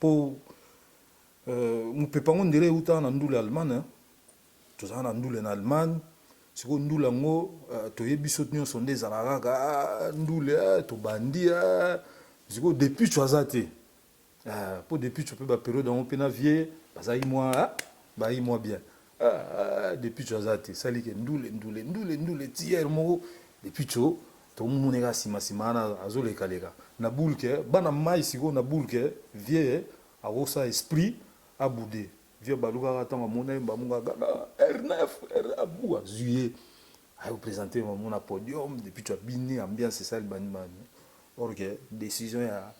pour mupepango ndele uta na ndule Allemagne tozana na ndule na Allemagne siko ndule ngo toyebi soto nyonso nde ezalaka ndule to bandia siko depuis twazate pour depuis tu peux ba période on pena vie bazai moi bien depuis twazate sali ke ndule tiers mo depuis tu to munega simana azoleka na bulke bana mai siko na bulke vie awosa esprit aboudé vieux baluka atanga mona bamunga R9 abua juillet a représenté mon podium depuis tu as bini ambiance ça le banimani or que décision ya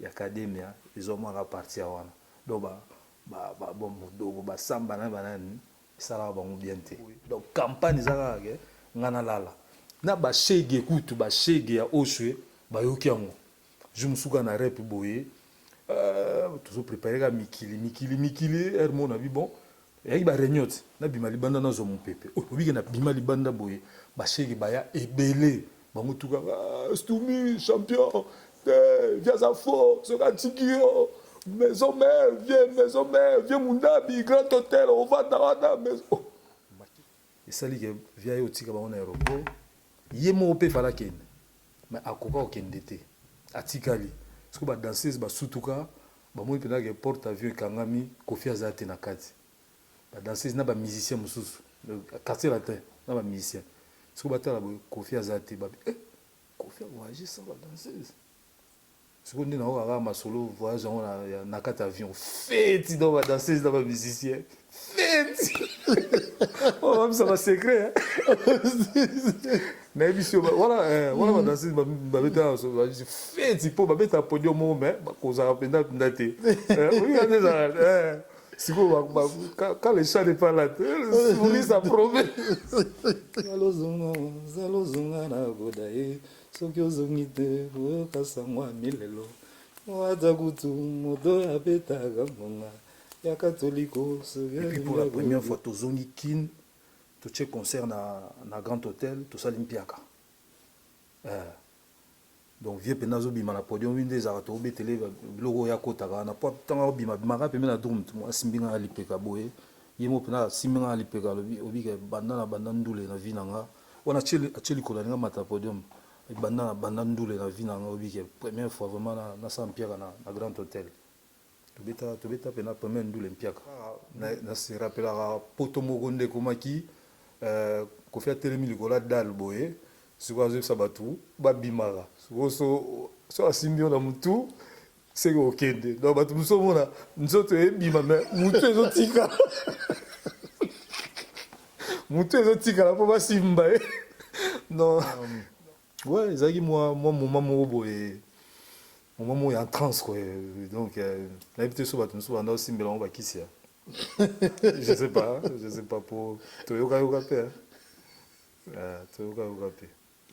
académie ils ont moins parti wana donc bon do ba samba na banani ça va bon bien té donc campagne za ke ngana lala na ba shege kutu ba shege ya oshwe ba yoki yango je me souviens na rep boye toujours préparé à mikili hermon a vu bon et il va réunion na bima libanda na zo mon pepe obi na bima libanda boye ba shege ba ya ebele ba mutuka stumi champion viens à fort sera tikio maison mère viens mundabi grand hôtel on va dans maison et ça li que via yo tika ba on aéroport yemo pe fala ken mais akoka okendete atikali parce que ba danseuse ba sutuka ba moi pena ke porte avion kangami Kofi Azate na kati ba danseuse na ba musicien mususu quartier latin na ba musicien parce que ba tala Kofi Azate ba Kofi voyager sans ba danseuse parce que on na ora ma solo voyage na kati avion fête dans ba danseuse na ba musicien fête oh ça va secret na émission voilà ba danseuse ba beta fête pour ba beta podium mo mais ko za penda ndate regardez ça si quand les chats n'est pas là souris ça promet zalozunga na godaye soki ozongite okasangwa milelo waza kutu modo ya betaka monga ya katoliko et puis pour la première fois tozongi kin to che concert na Grand Hôtel to salimpiaka donc vieux penazo bima na podium winde za to betele logo ya kotaka na po tanga bima bimaka pembe na drum mo simbinga alipeka boye yemo pena simbinga alipeka obi ke banda ndule na vinanga wana cheli kolanga mata podium banda ndule na vinanga obi ke première fois vraiment na sampiaka na Grand Hôtel to beta pena première ndule mpiaka na se rappelera poto mogonde komaki Kofi atelemi likola dal boye siko azo sabatu babimara so asimbio na mutu c'est okende donc batu muso mona nzoto ebima mais mutu ezotika la po basimba non ouais ezaki moi moment mo boye moment ya trans quoi donc la habité so batu muso banda osimbela on bakisia je sais pas pour toyoka pe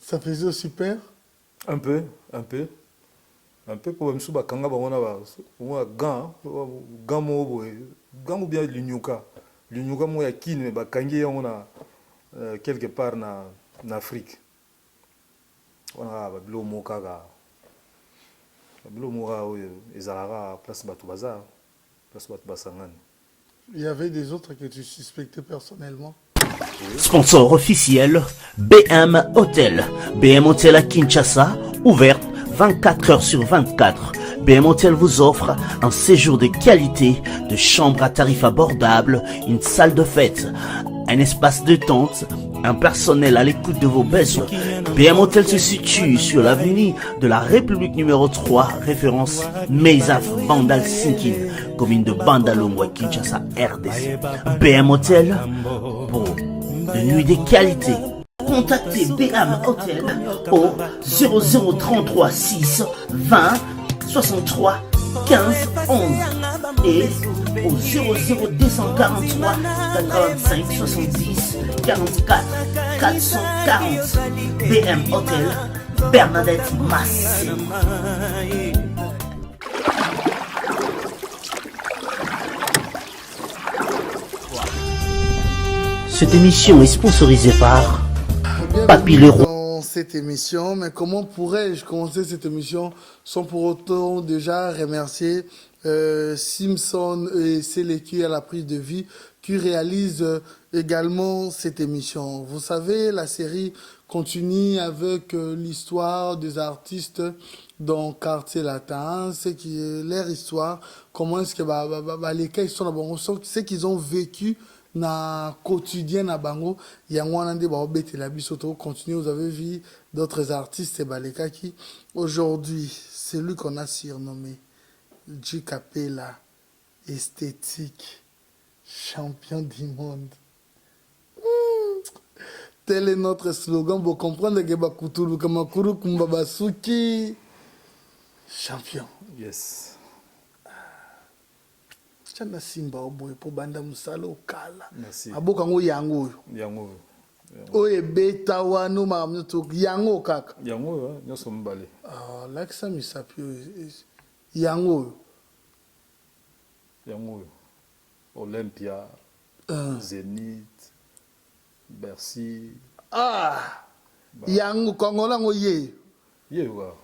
ça faisait super un peu pour me souba kanga ba wana gant mo boye gant ou bien l'unyuka mo ya kin ba kangi ya wana quelque part na Afrique wana ba bilo mo kaka bilo mo ra ezalaka place batu bazar place batu basangani. Il y avait des autres que tu suspectais personnellement? Sponsor officiel, BM Hotel. BM Hotel à Kinshasa, ouverte 24 heures sur 24. BM Hotel vous offre un séjour de qualité, de chambres à tarifs abordables, une salle de fête, un espace de détente, un personnel à l'écoute de vos besoins. BM Hotel se situe sur l'avenue de la République numéro 3, référence Meizaf Bandal Sinkin, commune de Bandalongwa, Kinshasa, RDC. BM Hotel pour de nuits de qualité. Contactez BM Hotel au 0033 6 20 63 15 11 et au 00243 85 70 44 440. BM Hotel, Bernadette Massé. Cette émission est sponsorisée par Papy Leroy. Dans cette émission, mais comment pourrais-je commencer cette émission sans pour autant déjà remercier Simpson et Sélécu à la prise de vie qui réalisent également cette émission. Vous savez, la série continue avec l'histoire des artistes dans Quartier Latin, c'est qui leur histoire, comment est-ce que les cas ils sont là-bas, ce qu'ils ont vécu na quotidien na bango yango wana nde baobetela biso to continue. Vous avez vu d'autres artistes et baleka qui aujourd'hui c'est lui qu'on a surnommé J Capella, esthétique, champion du monde. Tel est notre slogan pour comprendre que bakutulu kamakuru kumbabasuki champion. Yes. Chana simba oboye po banda musala okala. Merci. Aboka ngo yango oyo. Yango. Oye beta wano makamto yango kaka. Yango nyoso mbale. Ah, laksa misapio yango oyo. Yango. Olympia, Zénith, Bercy. Ah. Yango kongola ngo ye. Ye wa.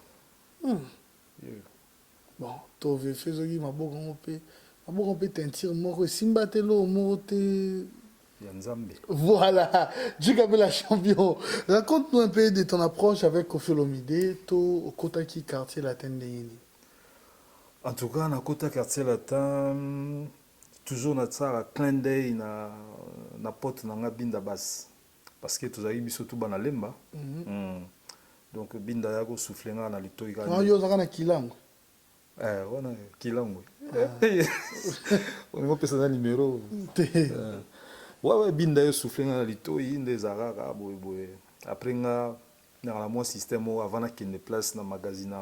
Bon, tove fezogi maboko ngo pe. Maboko pe teinture moko simba telo moko te. Yanzambe. Voilà, Djikabela champion. Raconte-nous un peu de ton approche avec Koffi Olomide, au Kotaki quartier latin de Yini. En tout cas, na kota quartier latin, toujours na tsara clin d'œil na pote na nga binda bas. Parce que tozali biso tout bana lemba. Donc binda ya ko souffler nga na litoi ka. Non, yo zaka na kilango. Wana kilango. On va passer un numéro. Ouais, binda yo souffler na litoi inde zaraka boy. Après nga na la moi système avant na kende place na magazine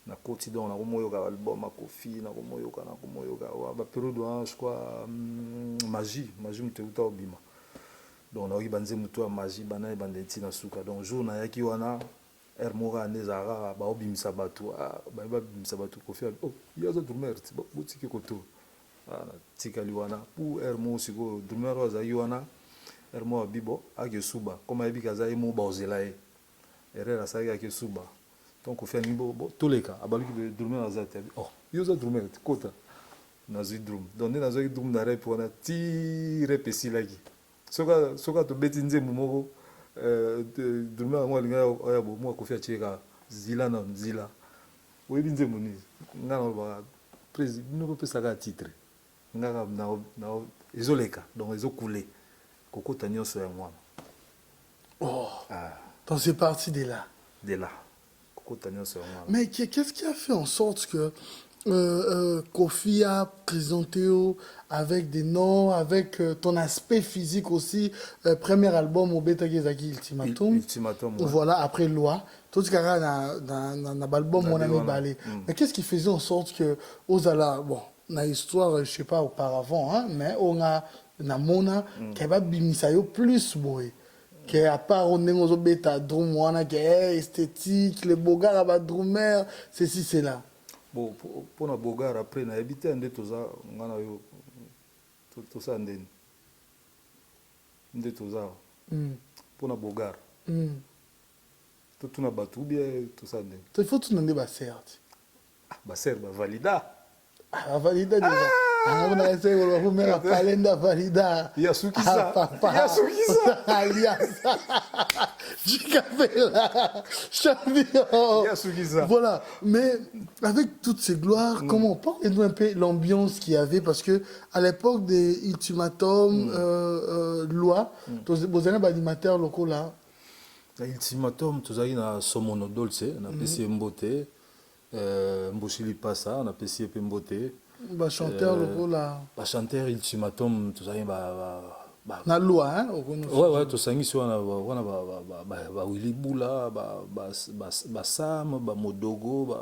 na koti donc na komoyoka album ma Koffi na komoyoka ba période je crois magie mte uta obima donc na okibanze mutu ya magie bana bandeti na suka donc jour na yaki wana hermora nezara ba obimisa batu ba bimisa batu Koffi oh yaza drumer ba butiki koto tikali wana pour hermo siko drumer waza wana hermo bibo ake suba koma ebika za emo ba ozelae erera sa ake suba. Donc on fait un niveau tous les cas abaluki de dormir dans un tel oh yo za dormir kota nazi drum donner dans un drum na rep wana ti repesi laki soka to betinze mumoko dormir ngwa linga ya bo mo ko fait cheka zila na zila we binze moni ngana ba président no pesa ka titre ngaka na izoleka donc izokule kokota nyoso ya ngwana. Oh donc c'est parti de là. Mais qu'est-ce qui a fait en sorte que Koffi a présenté avec des noms, avec ton aspect physique aussi, premier album au Beta Gezaki Ultimatum. Ultimatum. Voilà, après Loi. Tout ce qu'il y a dans l'album, on a mis balé. Mais qu'est-ce qui faisait en sorte que, Ozala, bon, on a histoire, je sais pas, auparavant, hein, mais on a, Mona, qui va bimisayo plus, boy. Que à part on est aux bêta drum wana qui est esthétique les bogards à drummer ceci c'est là bon pour na bogards après na habité ande toza ngana yo to ça ndeni nde toza pour na bogards to tuna batu bien to ça ndeni il faut tout demander ba certes ba certes ba valida valida déjà on a essayé de vous mettre la calenda valida. Yasukisa. Alias. Djikabela. Champion. Yasukisa. Voilà. Mais avec toutes ces gloires, comment parlez-nous un peu l'ambiance qu'il y avait parce que à l'époque des ultimatums, loi, vous avez un animateur local là. Ultimatum, tu as na Somono Dolce, na PC Mbote, Mboshili Passa, on a PC Mbote. Bah chanteur le rôle là. Bah chanteur ultimatum tout ça na loi hein ouais tout ça ici on a Willy Boula ba Sam ba Modogo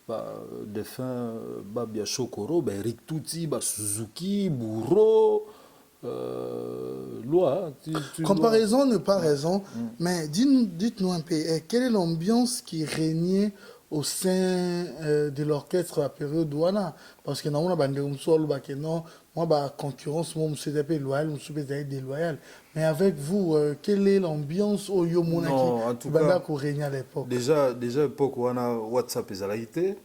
ba défunt Babia Chokoro ba Eric Touti ba Suzuki Bourreau loi comparaison n'est pas raison mais dites-nous un peu quelle est l'ambiance qui régnait au sein de l'orchestre à la période ouana parce que normalement bande umsolo ba que non moi ba concurrence moi monsieur des loyal monsieur des déloyal mais avec vous quelle est l'ambiance au Yomona qui banda ko régner à l'époque déjà époque ouana WhatsApp ezalaité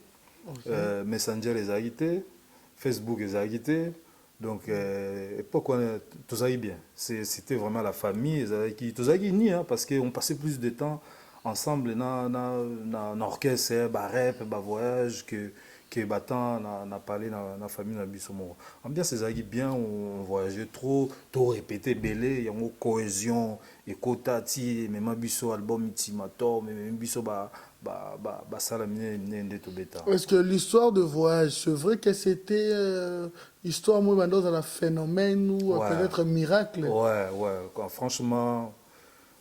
Messenger ezalaki te, Facebook ezalaki te. Donc, époque, tout ça bien. C'était vraiment la famille. Tout ça ni, hein, parce qu'on passait plus de temps ensemble dans l'orchestre, rap, voyage, que battant, on a parlé dans la famille. Ambiance, c'est bien, on voyageait trop répété, belé, il y a une cohésion, et kotati, même biso album, itimator, même biso, est-ce que l'histoire de voyage, c'est vrai que c'était histoire moi dans un phénomène ou peut-être un miracle? Ouais. Franchement,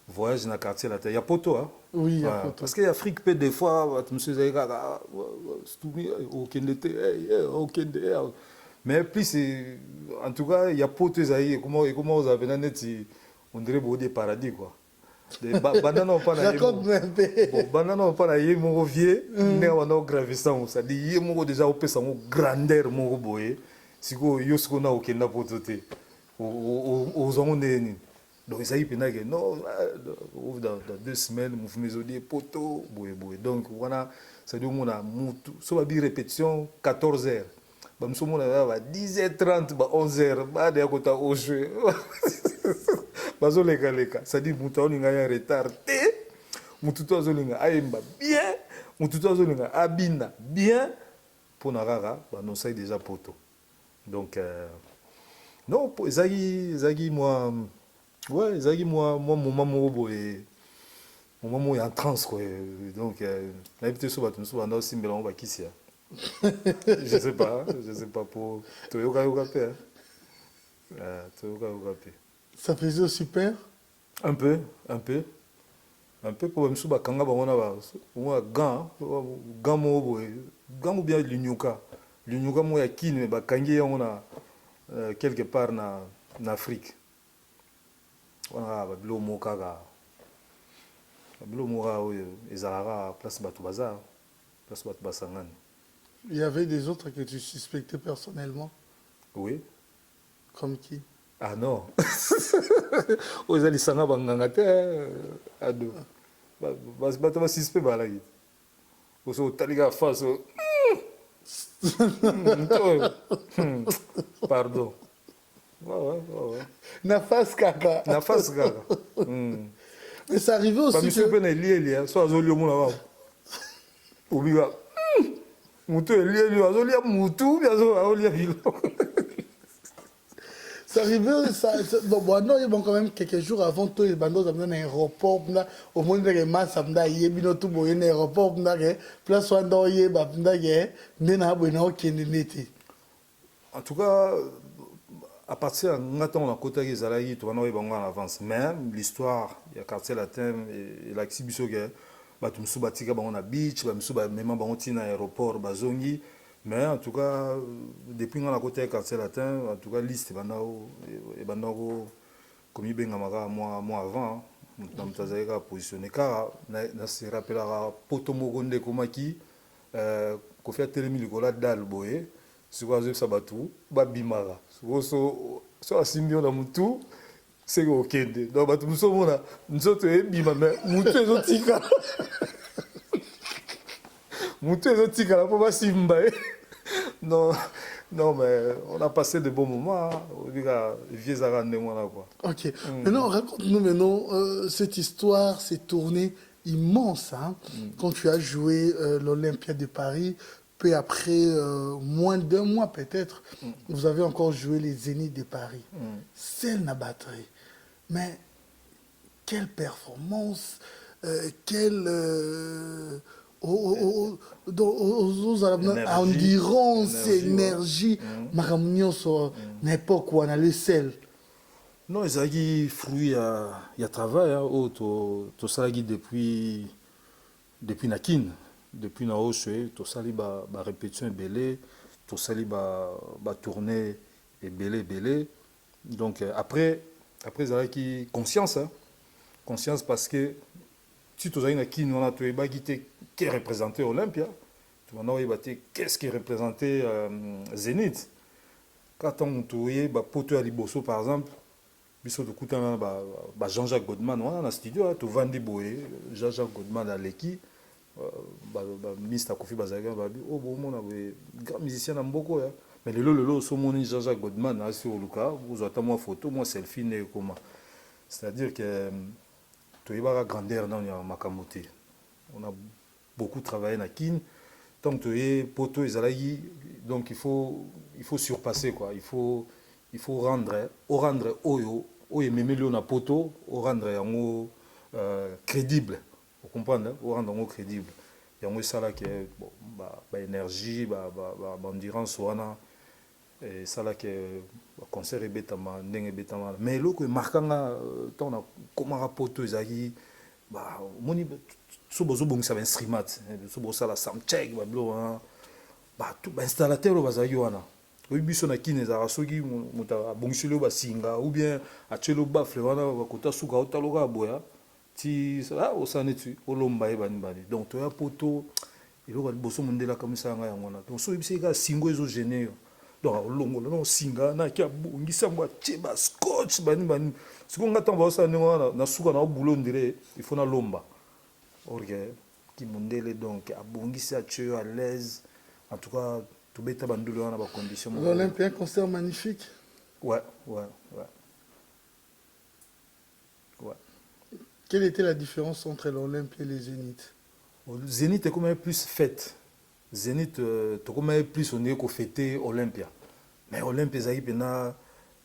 voyage dans le quartier là, il y a poto, hein? Oui, il y a poto. Parce qu'il y a Afrique, peut des fois, monsieur Zaïga, mais plus, en tout cas, il y a poto, comment vous avez dit, on dirait des paradis, quoi. Banana pas na banana pas na yé mon vieux né on a gravé ça ça dit yé mon déjà au pesa mon grandeur mon boye siko yo siko na okenda potote aux on né donc ça y pena que non dans 2 semaines mon mes odier poto boye donc voilà ça dit mon a mutu so ba bi répétition 14h ba mso mon a 10h30 ba 11h ba de kota au jeu bazoleka ça dit mutu olinga ya retard te mutu to azolinga ayemba bien mutu to azolinga abina bien pona rara ba non ça déjà poto donc non zagi moi ouais zagi moi moment mo et moment en transe quoi donc la peut so batu so banda aussi melon ba kisia je sais pas pour to yoka pe to yoka pe. Ça faisait super. Un peu pour me souba kanga bango na gant ou bien l'unyuka mo ya kine ba kangi on a quelque part na Afrique wana ba bilo mo kaka bilo mo ra ezara place batu bazar place batu basangani. Il y avait des autres que tu suspectais personnellement? Oui. Comme qui? Ah non. Aux alisanga banganga te ado. Bata ba suspect bala yi. Oso taliga face. Pardon. Ouais. Na face kaka. Mais ça arrivait aussi. Pas monsieur pena lié so azoli omona ba. Obiga. Mutu lié azoli mutu biazo azoli bilo. Ça arrivait, bon, non, ils vont quand même quelques jours avant tout, ils vont dans un aéroport, au moins, il y a des masses, il y a des un aéroport, il y a des places où il y a des en tout cas, à partir de temps, on a côté des alliés, on a en avance. Même l'histoire, il y a quartier latin et l'exhibition, tu me soubatika, on a beach, même on a aéroport, bazongi. Mais en tout cas, depuis qu'on a côté quartier latin, en tout cas, liste et bandao comme il bengamara moi avant, dans le positionné car na se rappellera potomogonde komaki ko fait télémi likola dal boye sur quoi ça batu babimara so asimbio na mutu c'est okende donc batu musomona nzoto ebima mais mutu ezotika mutu ezotika la po basimba non, mais on a passé de bons moments. Ok. Maintenant, raconte-nous maintenant, cette histoire s'est tournée immense. Hein, quand tu as joué l'Olympiade de Paris, peu après, moins d'1 mois peut-être, vous avez encore joué les Zéniths de Paris. Celle n'a batterie. Mais quelle performance, quelle... endurance, énergie, sur n'importe quoi, on a le sel. Non, ils ont fruit il y a travail, tout ça depuis Nakin, depuis Naoche, tout ça ba répétition belé, tout ça ba tournée et belé. Donc après ils ont conscience, conscience parce que si tu as une qui nous a qui est représenté Olympia, tu vas qu'est-ce qui est représenté Zénith. Quand on a Poto Aliboso par exemple, Jean-Jacques Godman, on a un studio, tu vends des boys, Jean-Jacques Godman à l'équipe, Mr. Kofi Bazaka, oh, bon, mon grand musicien en beaucoup. Mais le so mon Jean-Jacques Godman, sur le cas, vous attendez moi photo, moi selfie, né comment. C'est-à-dire que tu vas grandeur dans ma camoté. On a beaucoup travaillé dans Kin. Tant que tu es poteau et donc il faut surpasser quoi. Il faut rendre oyo même na poto, rendre yango crédible. Vous comprenez? Rendre yango crédible. Yango ça là que ba énergie, ba endurance wana et ça là que concert et betama ndenge betama. Mais lo que marquanga tant na comment poto ezali bah moni so bozo bongisa ba instrument so bozo la sound check ba blo bah tout ba installateur bazali wana oyi biso na kine za soki muta bongisilo ba singa ou bien a chelo bafle wana ba kota suka otaloka boya ti ça osane tu olomba e bani bani donc to ya poto iloko boso mundela comme ça nga yango na donc so ibise ka singo ezo gêner donc longola no singa na kia bongisa mwa cheba scotch bani bani siko ngata ba osane wana na suka na boulot ndire il faut na lomba orgue qui mundele donc abongisa tue à l'aise en tout cas tout beta bandulu wana ba condition l'Olympia, un concert magnifique. Ouais. Quelle était la différence entre l'Olympia et les Zénith? Zénith est comme plus fête. Zénith est comme plus on est qu'au fêter Olympia. Mais Olympia ça y pena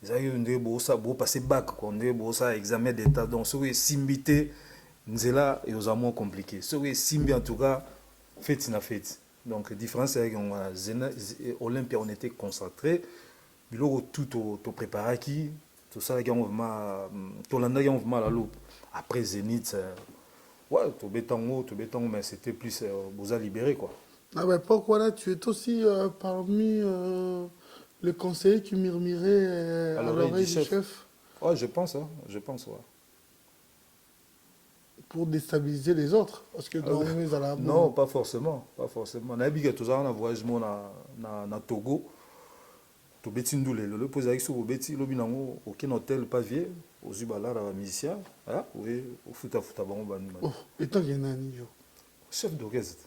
ça y on est beau passer bac quoi, on est beau ça examen d'état donc c'est simbité nzela et aux amours compliqués. C'est simbi en tout cas fête na fête. Donc différence c'est qu'on a Olympia on était concentré. Bilo tout au préparé qui tout ça qui on vraiment tout l'année on vraiment la loupe. Après Zénith ouais, tout béton mais c'était plus vous a libéré quoi. Ah ben pourquoi là tu es aussi parmi les conseillers qui murmuraient à l'oreille du chef. Ouais, je pense ouais. Pour déstabiliser les autres parce que dans non, pas forcément. On a vu que tout ça on a voyagé na Togo. To beti ndule le pose avec so beti lobi nango aucun hôtel pavier aux ubala la musicien ah oui au futa bango ban oh étant qu'il y en a ni chef d'orchestre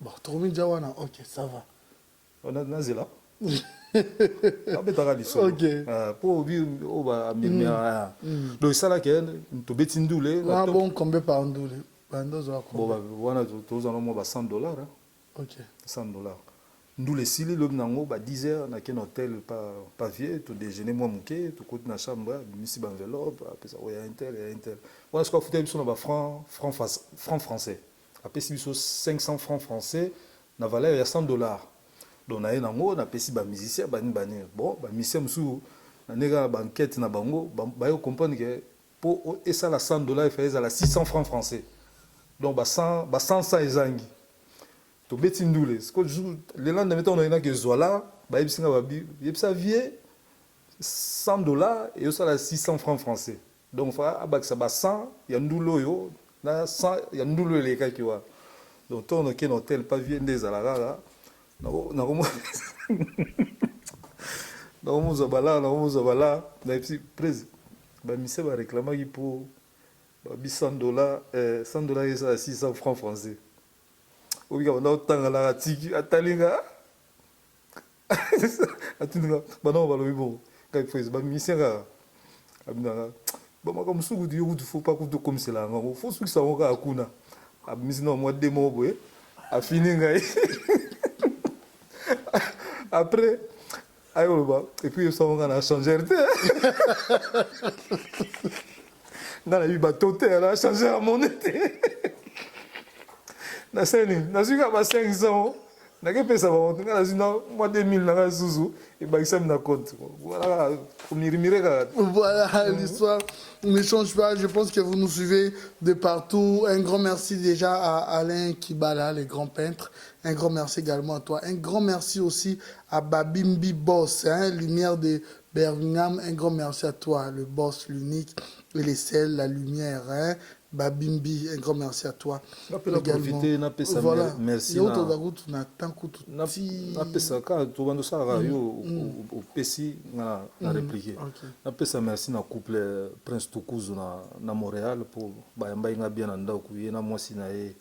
bon Tormi Jawana ok ça va on a nazela ah betara liso ok pour obi o ba mimia donc ça là que to beti ndule ah bon combien par ndule bandozo bon ba wana to za no mo ba $100 ok $100 nous les sili le nango ba 10 heures na ken hôtel pas vieux tout déjeuner moi mouké tout côté na chambre misi ba enveloppe après ça ouais intel on ce qu'on foutait sur na franc français après si 500 francs français na valeur ya $100 donc na nango na pesi ba musicien bani bon ba musicien musu na nega ba enquête na bango ba yo comprendre que pour et ça la $100 il fallait la 600 francs français donc ba 100 ezangi to beti ndule ce que le lendemain on a que zola ba yebsinga ba bi yebsa vie $100 et ça la 600 francs français donc fa abaksa ba 100 ya ndulo yo na 100 ya ndulo le ka kiwa donc on a qu'un hôtel pas vie des alara na comme na puis presse ba mise ba réclamer pour ba $100 $100 et ça 600 francs français. Oui, on a autant la tiki atalinga atunga bana ba lo bon quand il faut ba misera abina ba ma comme sugu di yudu faut pas kuto comme cela ngo faut sugu sa ngoka akuna abmisino mo demo boy a fini ngai après ayo ba et puis ça on a changé dans la bateau terre a changé la monnaie na seni na suka ba 500 na ke pesa ba na zina moi 2000 na zuzu et ba ça na compte voilà voilà l'histoire ne change pas. Je pense que vous nous suivez de partout. Un grand merci déjà à Alain Kibala, le grand peintre. Un grand merci également à toi. Un grand merci aussi à Babimbi Boss, lumière de Birmingham. Un grand merci à toi, le boss, l'unique, et les sels, la lumière. Babimbi, un grand merci à toi. Profiter, voilà. Merci. Na pesa ka to bando sa yo au pesi na répliquer. Na pesa merci na couple Prince Tukuzu na Montréal pour ba yamba nga bien na ndako ye na mwasi na ye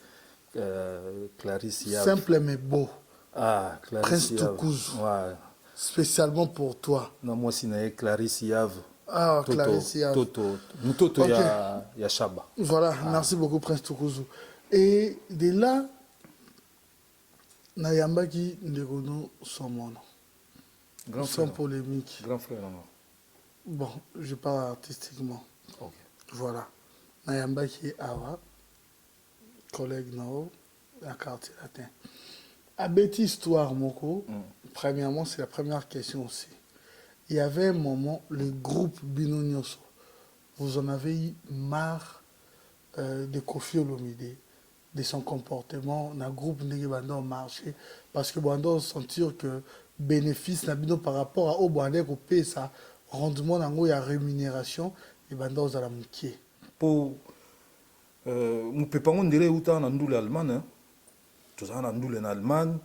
Clarisse Yav. Simple mais beau. Ah, Clarisse Prince Yav. Toukouzou. Ouais. Spécialement pour toi. Non, moi, si naïe Clarisse Yav. Ah, Toto, Clarisse Yav. Toto, Ok. ya Chaba. Voilà, merci beaucoup Prince Toukouzou. Et de là, Nayambaki Ndegono son nom. Grand Sans frère. polémique. Grand frère, non. Bon, je parle artistiquement. Ok. Voilà. Nayambaki Awa, collègue Nao, à quartier latin. À Betty Histoire, Moko, premièrement, c'est la première question aussi. Il y avait un moment, le groupe Bino Nyonso, vous en avez eu marre de Kofi Olomide, de son comportement dans le groupe Ndege Bando marché, parce que Bando sentir que bénéfice n'a Bino par rapport à au Bando qu'on paye ça, rendement dans la rémunération, et Bando aux alamoukier. Pour nous préparons de uta na ndule Allemagne, tout ça na ndule en Allemagne.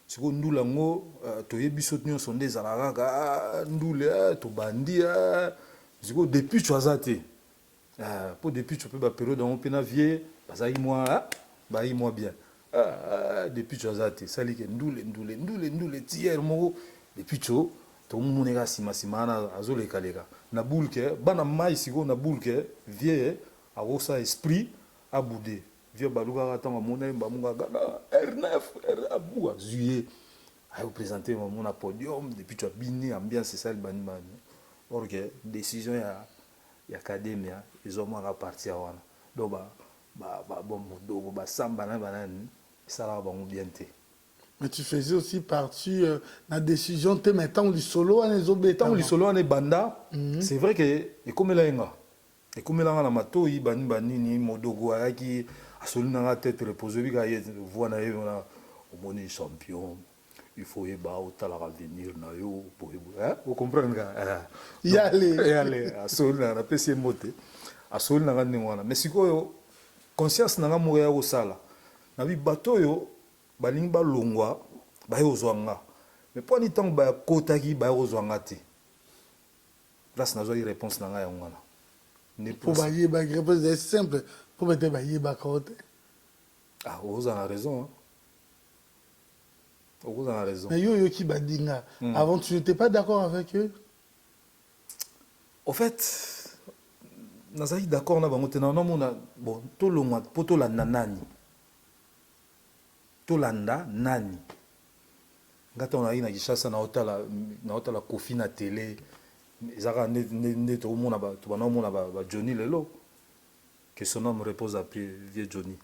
Si vous ndule ngo toyebi biso nyonso nde ezalaka ndule to bandi si vous depuis tu azate pour depuis tu peux ba période on peut na vie bazai moi bien depuis tu azate sali ke ndule tiers mo depuis tu to muneka sima na azoleka leka na bulke bana mai siko na bulke vie a osa esprit a boudé vieux baluka atanga mona mbamunga R9 abua juillet a représenté mon podium depuis tu as bini ambiance c'est ça le bani bani or que décision ya academia ils ont moins partir wana donc bon modo ba samba na banani ça va bon bien té. Mais tu faisais aussi partie de la décision de mettre en solo en les obétants. Tant solo en banda, c'est vrai que et comme la inga. Et comme la na matoi bani ni modogo ayaki asoli na tête reposée bi ka voix na yo na omoni champion. Il faut y ba au tala avenir na yo pour vous comprendre ka. Y aller asoli na pesi moté. Asoli na ngani wana. Mais sikoyo conscience na ngamu ya osala. Na bi bato yo balingi balongwa bayozwanga mais po ni tango bakotaki bayozwanga te place nazwa une réponse na ngai yango wana ne pour bayeba réponse est simple pour mettre bayeba côté vous avez raison vous avez raison mais yo qui badinga avant tu n'étais pas d'accord avec eux au fait nazali d'accord na bango te na mona bon tolongwa po tolanda nani tolanda nani ngata on a ina kishasa na otala Kofi na télé ezaka ne to mona ba to bana mona ba Johnny lelo que son nom repose après vieux Johnny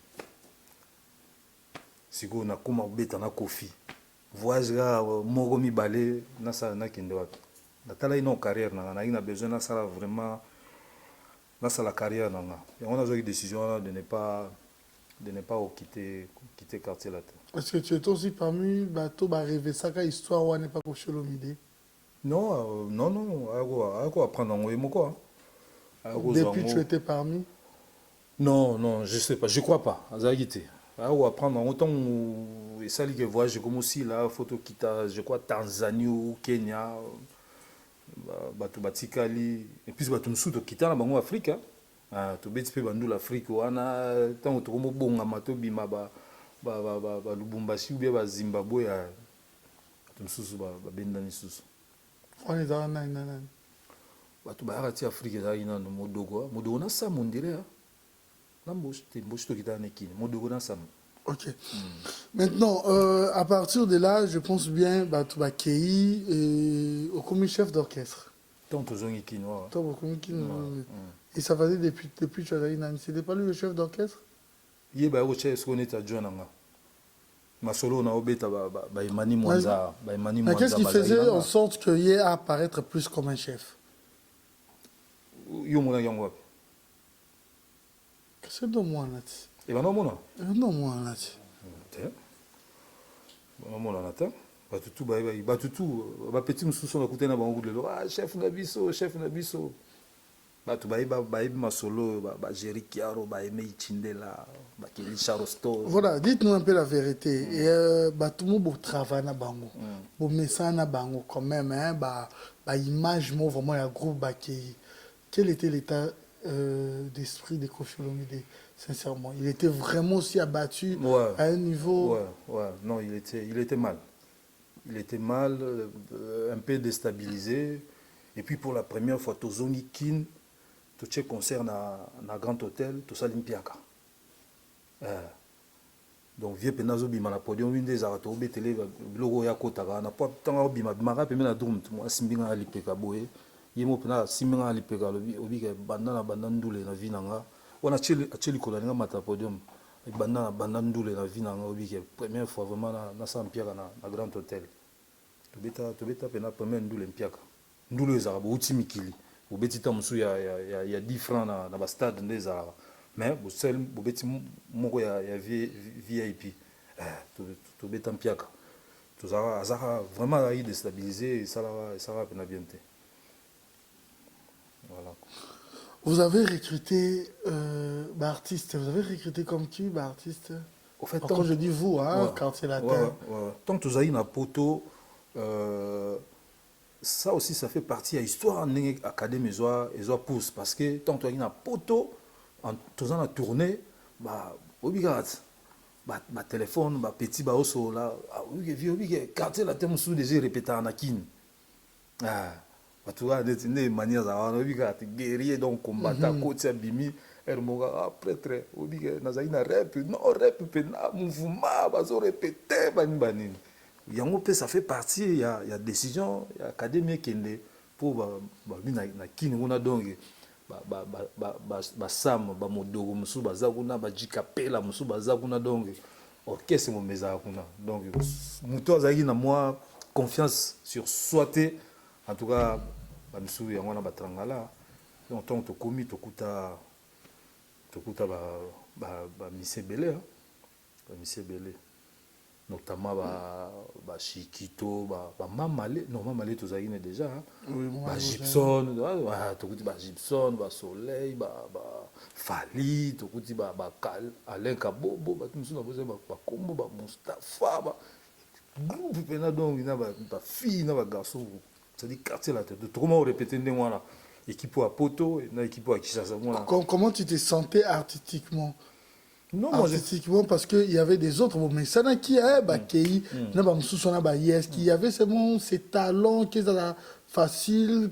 siko na kuma beta na Kofi voyage ga moko mi balé na sa na kinde wapi na tala ina carrière na ina besoin na sala vraiment na sala carrière na et on a eu décision de ne pas quitter quartier latin. Est-ce que tu es aussi parmi bateau ba rêver ça ka histoire ou n'est pas Kofi Olomide? Non, à quoi apprendre en moi quoi. Depuis tu étais parmi? Non, je sais pas, je crois pas. Azagité. À quoi apprendre en autant et ça les voyages comme aussi là photo kita je crois Tanzanie ou Kenya bato batikali et puis bato musuto kita na bango Afrique to beti pe bandu l'Afrique wana tant to mo bonga mato bima ba Lubumbashi ou bien ba Zimbabwe ya to mususu ba bendani susu on est dans nan bato ba arati Afrique za ina no modogo na sa mondire na mboshi to kita na kini modogo na sa. Ok. Maintenant, à partir de là, je pense bien bato ba kei et au commis chef d'orchestre. Tant to zongi kinoa. Toi, au commis et ça faisait depuis tu as dit nan, c'était pas lui le chef d'orchestre? Ye ba chef ko neta jonanga. Masolo na obeta ba imani mwanza, ba imani mwanza. Mais qu'est-ce qui faisait en sorte que Ye apparaître plus comme un chef? Yo mona yango. Qu'est-ce que moi là? Et ben non mona. Non moi là. Bon mona na ta. Ba tutu ba petit mususu na kutena bango lelo. Chef na biso. Bato ba masolo ba Jerry Kiaro ba Aimé Chindela ba Kelisha Rosto. Voilà, dites-nous un peu la vérité. Et bato mo bo travail na bango. Bo message na bango quand même hein ba image mo vraiment ya groupe ba qui quel était l'état d'esprit de Kofi Olomide? sincèrement. Il était vraiment aussi abattu Ouais. à un niveau... Ouais, ouais. Non, il était mal. Il était mal, un peu déstabilisé. Et puis pour la première fois, Tozongi Kin, tout ce concert na Grand Hôtel, tout ça l'impiaka. Donc vieux penazo bima na podium winde za to betele logo ya kotaka na pas tanga bima bima pe na drum moi simbinga alipeka boye yemo pena simbinga alipeka lobi obike banda ndule na vinanga wana cheli kola nga mata podium banda ndule na vinanga obike première fois vraiment na sampiaka na Grand Hôtel to beta pena première ndule mpiaka ndule za bo uti mikili obeti ta musu ya 10 francs na ba stade ndeza mais au seul bobeti moko ya VIP to beta mpiaka to ça vraiment a déstabilisé et ça va peine bien te voilà. Vous avez recruté artiste, vous avez recruté comme qui artiste? Au fait, quand je dis vous, hein, quartier latin. Tant que tu as une poto, ça aussi ça fait partie de l'histoire de l'académie et pousse parce que tant que tu as une poto en faisant la tournée, obligatoire, téléphone, petit baoso là, quartier latin sous déjà répété en akin. Tu vois des manières à guerrier donc combattre côté bimi ermoga prêtre obligatoire nazaina rep non rep pena mouvement bazo répéter banini. Yango pe ça fait partie il y a décision il y a académie kende pour na kini on donc sam modogo musu bazakuna bajikapela musu bazakuna donc orchestre mo meza kuna donc muto azaki na moi confiance sur soité en tout cas musu yango na batrangala donc tant to komi to kuta ba mise belé ba mise belé notamment ba Chikito ba mamale non mamale to zaine déjà ba Gibson to kuti ba Gibson ba Soleil ba Fali to kuti ba Alain Kabobo ba tout na boze ba Kombo ba Mustafa ba groupe pena donc na ba fille na ba garçon ça dit quartier là de comment répéter ndé moi là équipe à Poto et na équipe à Kinshasa moi. Comment tu te sentais artistiquement? Non, artistiquement parce qu'il y avait des autres mais ça n'a qui a qui il y avait seulement ces talents qui étaient facile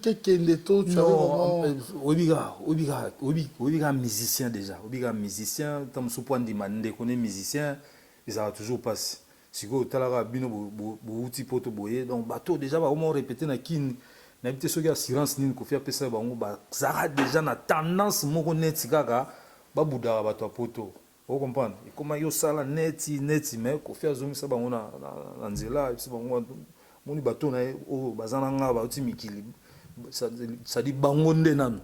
obiga musicien déjà obiga musicien tam point de mande connaît musicien ils ont toujours passé si go talaka bino bouti poto boye donc bateau déjà ba comment répéter na kin na bité so assurance nini ko faire pesa bango ba zara déjà na tendance moko neti kaka ba buda bato poto. Vous comprenez? Comment yo sala neti mais ko faire zoom ça bango na nzela et bango moni bato na o bazana nga ba uti mikili ça dit bango nde nanu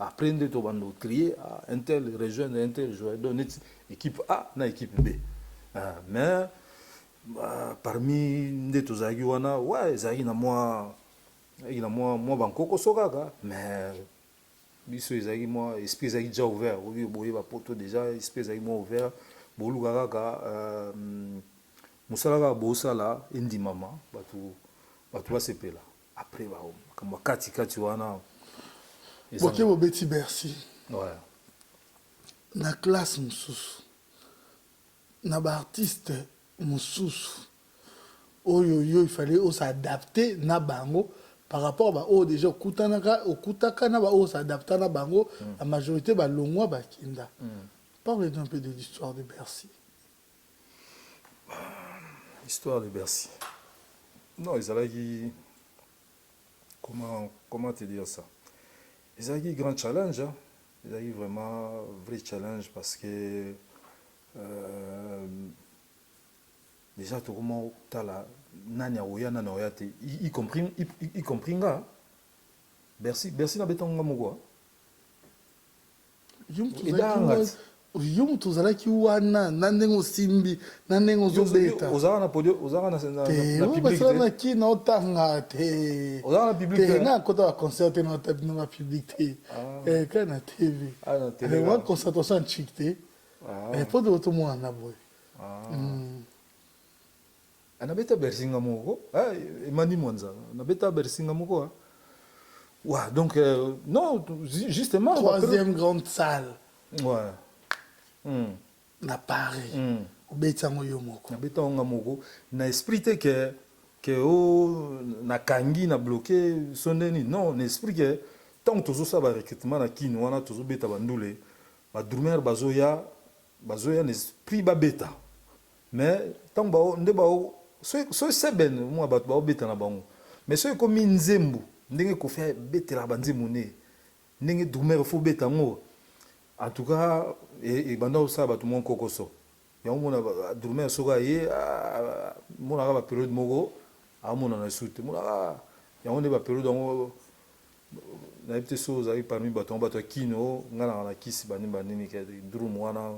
après nde to bando crier un tel rejoindre un tel joueur donc équipe A na équipe B mais parmi nde to zagi wana ouais zagi na moi bankoko sokaka mais biso ezaki moi esprit ezaki déjà ouvert obi boye ba poto déjà esprit ezaki moi ouvert boluka kaka musalaka bosala endimama batu basepela après kama kati wana boke bobeti Bercy ouais na classe mususu na ba artiste mususu oyo il fallait s'adapter na bango par rapport à oh déjà okutaka na ba oh s'adapter na bango la majorité ba longwa ba kinda. Parlez un peu de l'histoire de Bercy. L'histoire de Bercy. Non, ils allaient comment te dire ça? Ils avaient un grand challenge, hein? Ils avaient vraiment un vrai challenge parce que déjà tout le monde là nani oya y compris nga Bercy na betanga moko yum tozalaki wana na ndenge osimbi na ndenge ozobeta ozala na public na ki na otanga te ozala na public te na kota ba concert na public te ka na TV na concentration chic te po de to mwana boy anabeta Bercy nga moko emani mwanza anabeta Bercy nga moko ouais donc non justement troisième grande salle Ouais. Na pareil. Obeta ngo yo moko. Na beta nga moko na esprit te que o na kangi na bloqué soneni non na esprit que tant tozo sa ba recrutement na kino wana tozo beta bandule ba drumer bazoya na esprit ba beta mais tant ba nde ba so seben mo ba beta na bango mais so ko minzembu ndenge ko fait beta la banzembu ne ndenge drumer fo beta ngo en tout cas et banda ça ba tout mon kokoso yango mona drumer soka ye mona ba période moko amona na soute mona yango ne ba période ngo na yebite so ozali parmi bato kino ngana na kisi banini ke drum wana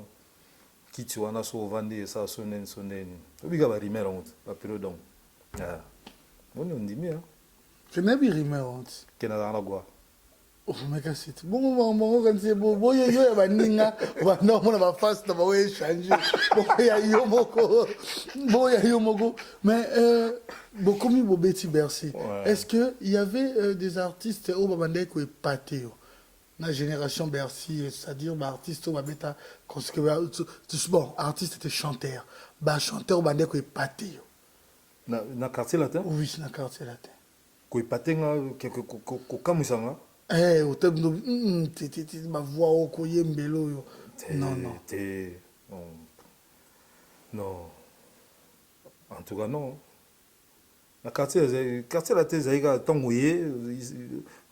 kiti wana so ovandi esa so neni obiga ba rimera ngo ba période ngo on ndimi je n'ai pas rimé honte ke na na gwa oh meka c'est bon quand c'est bon yo ya baninga bana mona ba face na ba we changer bon ya yo moko mais beaucoup mi bobeti Bercy est-ce que il y avait des artistes au babandé ko épaté na génération Bercy c'est-à-dire ba artiste au babeta parce que bon artiste était chanteur ba chanteur babandé ko épaté na quartier latin oui na quartier latin ko épaté nga ko kamusanga au terme de ma voix au coyer mbelo non en tout cas non na quartier la thèse aika tango ye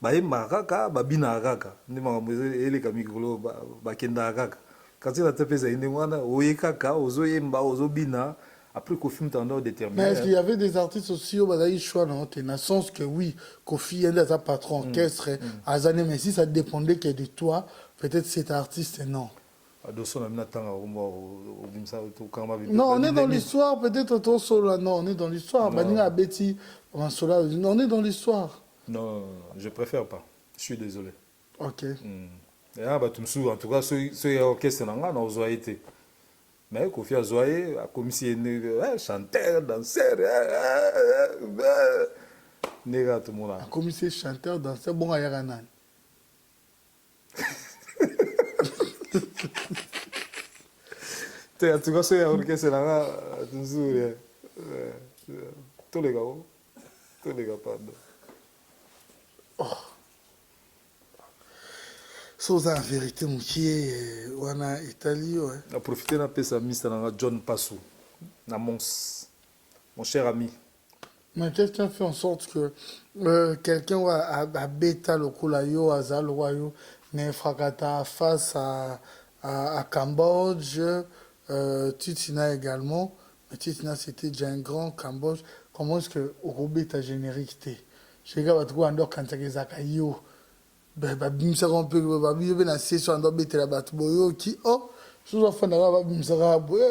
ba kaka ba bina kaka ndi makambo ele kamikolo ba kenda kaka quartier la thèse ine wana oye kaka ozo yemba ozo bina après qu'on filme tendance déterminé. Mais est-ce qu'il y avait des artistes aussi au Badaï choix dans le sens que oui, Kofi est un patron orchestre, Azane, mais si ça dépendait que de toi, peut-être cet artiste non. Non, on est dans l'histoire, peut-être ton solo, non, on est dans l'histoire. Banina Betty, on est dans l'histoire. Non, je préfère pas. Je suis désolé. Ok. En tout cas, ce orchestre, on a été. Mais Kofi Azoye a commis chanteur, danseur, nega tout le monde. A commis chanteur, danseur, bon à Yaranan. En tout cas, c'est orchestre là, tous les gars, pardon. Chose en vérité, mon qui on a Italie, ouais. A profité d'un peu sa mise John Passou, mon cher ami. Mais qu'est-ce qui a fait en sorte que quelqu'un a bêta le Kulayo, à Zaloyo, ne fracata face à Cambodge, Titina également. Mais Titina, c'était déjà un grand Cambodge. Comment est-ce que Robé ta généricité? Je regarde à toi, quand tu as yo. Babimsa un peu babimsa na session ndo betela bato boyo ki oh sous enfant na babimsa boyo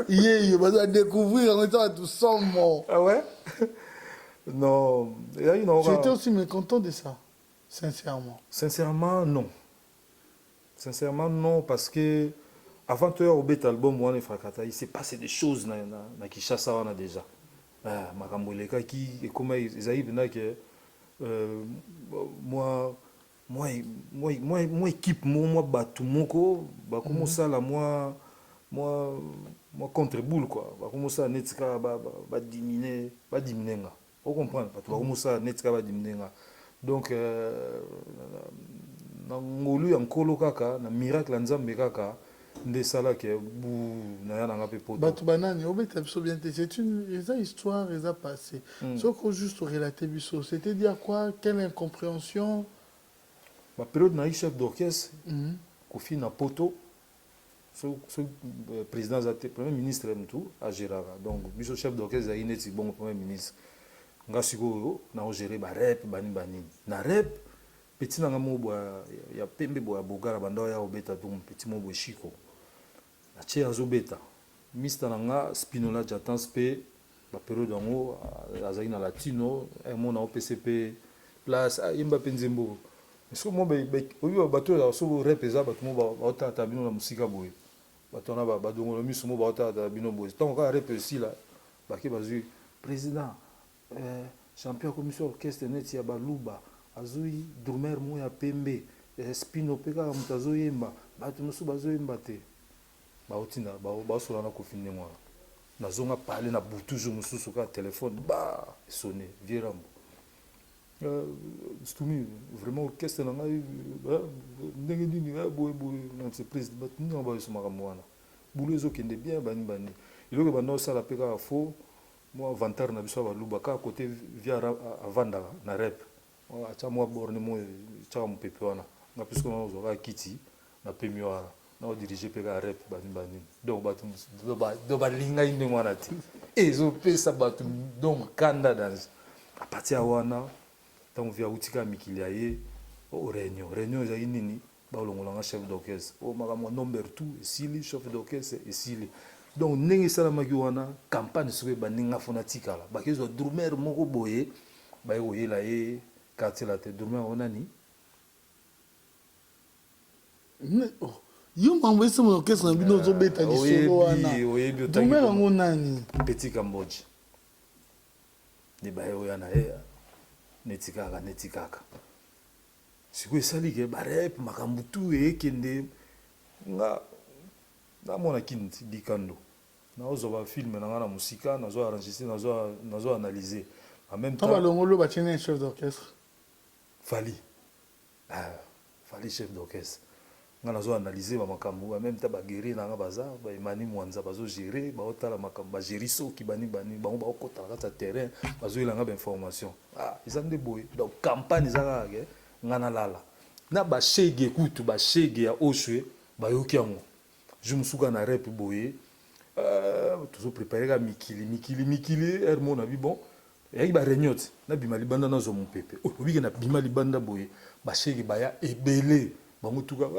yo bazo découvrir en étant tout sombre. Ah ouais. Non, j'étais aussi mécontent de ça, sincèrement. Sincèrement non parce que avant de au bet album One Frakata il s'est passé des choses na Kinshasa on a déjà makamboleka qui comme ils arrivent que moi équipe moi batu moko ba comme ça là moi contre boule quoi ba comme ça netka ba diminuer nga vous comprenez pas ba comme ça netka ba diminuer nga donc na ngolu ya nkolo kaka na miracle nzambe kaka nde sala ke bu na ya nga pe poto batu banani obeta biso bien c'est une histoire eza passé ce qu'on juste relater biso c'était dire quoi quelle incompréhension ma période na chef d'orchestre Kofi na poto ce président zate premier ministre mtu a gérara donc biso chef d'orchestre a ineti bon premier ministre nga siko na gérer ba rap bani na rap petit na mo ya pembe bo ya bogara banda ya obeta donc petit mo bo chiko na che azobeta mista nga Spinola Jatans pe ba période ngo azali na latino mo na OPCP place imba penzembo est-ce mo be oyo bato ya so repeza bato mo ba otata bino na musika boye bato na ba dongo miso mo ba otata bino boye tant ka rep aussi là ba ke bazui président champion commission orchestre net ya baluba azui drummer mo ya pembe spino mpe kaka moto azoyemba bato mosusu bazoyemba te baotinda baosolana kofi ndenge wana nazonga parle na butu jour mosusu kaka telefone ba esone vie rambo stumi vraiment orchestre na ngai ndenge nini boye na surprise bato ndenge bayeso makambo wana bulo ezokende bien bani eloko banda osala mpe kaka fo mwa avantage na biso ya baluba kaka kote via avandaka na rep atya mwa borne mo tyaka mopepe wana nga puisque na ozwa kaka kiti na pemi wana na odirige mpe kaka rep bani donc bato do balingai ndenge wana te ezopesa bato donc kanda dans a partir ya wana ntango via auti kaka mikili ya ye réunion ezalaki nini baolongolanga chef d'orchestre makambo nombre tout esili chef d'orchestre esili donc ndenge esalamaki wana campagne soki ebandinga fona tikala bakezwa drumer moko boye baye koyela ye quartier la te drumer yango nani yo mambo ese mon orchestre na bino ozobeta lisolo wana drumer yango nani Petit Cambodge nde baye oya na ye neti kaka sikoyo esali ke barep makambo tu ekende nga namona kini dikando nazwa bafilme na nga na mosika nazwa enregistre nazwa analyse en même temps balongolo batieni un chef d'orchestre fali chef d'orchestre nga nazwa analyse bamakambo en même temps baguerrier na nga baza baemani mwanza bazogere baotala makambo bageri soki bani bango baokotala kati ya terrain bazoyelanga bainformation eza nde boye donc campagne eza kaka ke nga nalala na bashege kutu bashege ya oshwe bayoki yango je mosuka na rep boye tozoprépare ka mikili hermo na bi bon eyaki baréunion te nabima libanda nazwa mopepe obike na bima libanda boye bashege baya ebele bango tuka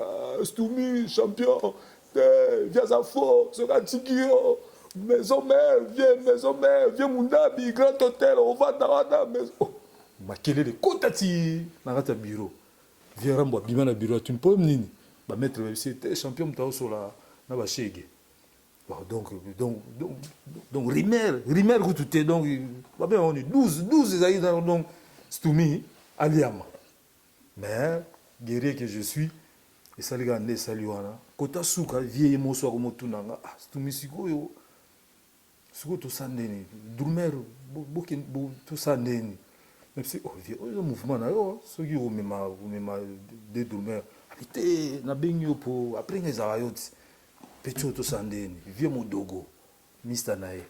stumi champion viens à faux soki atiki yo maison mère viens mundabi grand hôtel ovanda wana maison makelele kota ti na kati ya bureau vie rambo abima na bureau atuni mpo nini bametre babisi te champion moto aosola na bashege donc rimer kutu te donc babe oni 12 ezali donc stumi aliama mais guerrier que je suis esali kaka nde esali wana kota suka vie moso akomotunanga stumi sikoyo tosala ndeni drumer tosala ndeni mepsi oyo mouvement na yo soki omema de drumer abi te nabengi yo mpo apres nga ezala yo ti mpe ti oyo tosala ndeni vie modogo mista na ye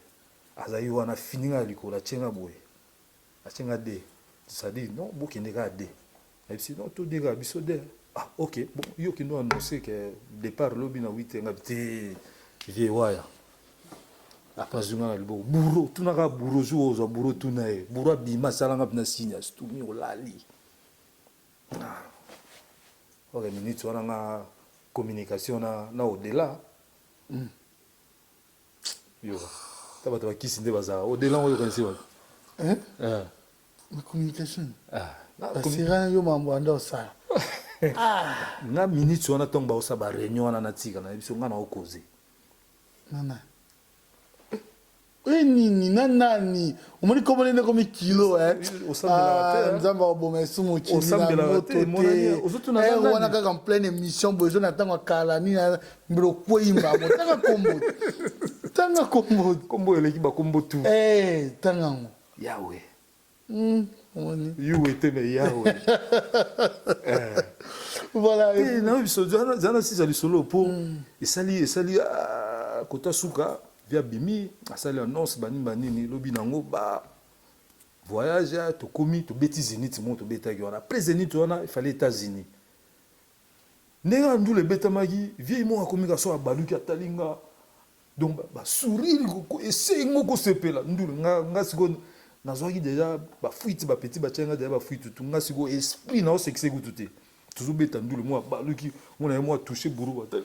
azali wana fininga ya likolo atyenga boye atyenga de c'est-à-dire non bokende kaka de mepsi non todeka biso de ok bon yo kende annonce ke départ lobi na 8 nga te vie waya apazunga na liboko buro tunaka buro jour ozwa buro tuna ye buro abima asalanga mpena signe stumi olali oke minute wana nga communication na au-delà yo ta bato bakisi nde bazala au-delà oyo kanisi bato na communication basira yo mambo anda osala nga minute wana ntongo baosala baréunion wana natika na biso nga na okoze nana nini na nani omoni komona nde komi kilo nzambe akoboma esumu wana kaka en pleine émission boye ezo na ntango akala nini mbelo kweyimbamo tanga kombo eleki bakombo tu tanga yango yawe omoni yuwe te me yawe voilà na biso zana sisa lisolo mpo esali kota suka via bimi asali annonce banini lobi nango voyage tokomi tobeti Zénith mo tobetaki wana après Zénith wana il fallait États-Unis ndenge ndule betamaki vie mo akomi ka so abaluki atalinga donc sourire esengo kosepela ndule nga siko nazwaki déjà bafuite bapeti batianga déjà bafuite tu nga siko esprit na osekise kutu te tozobeta ndule mo abaluki mona ye mo atouché buru atali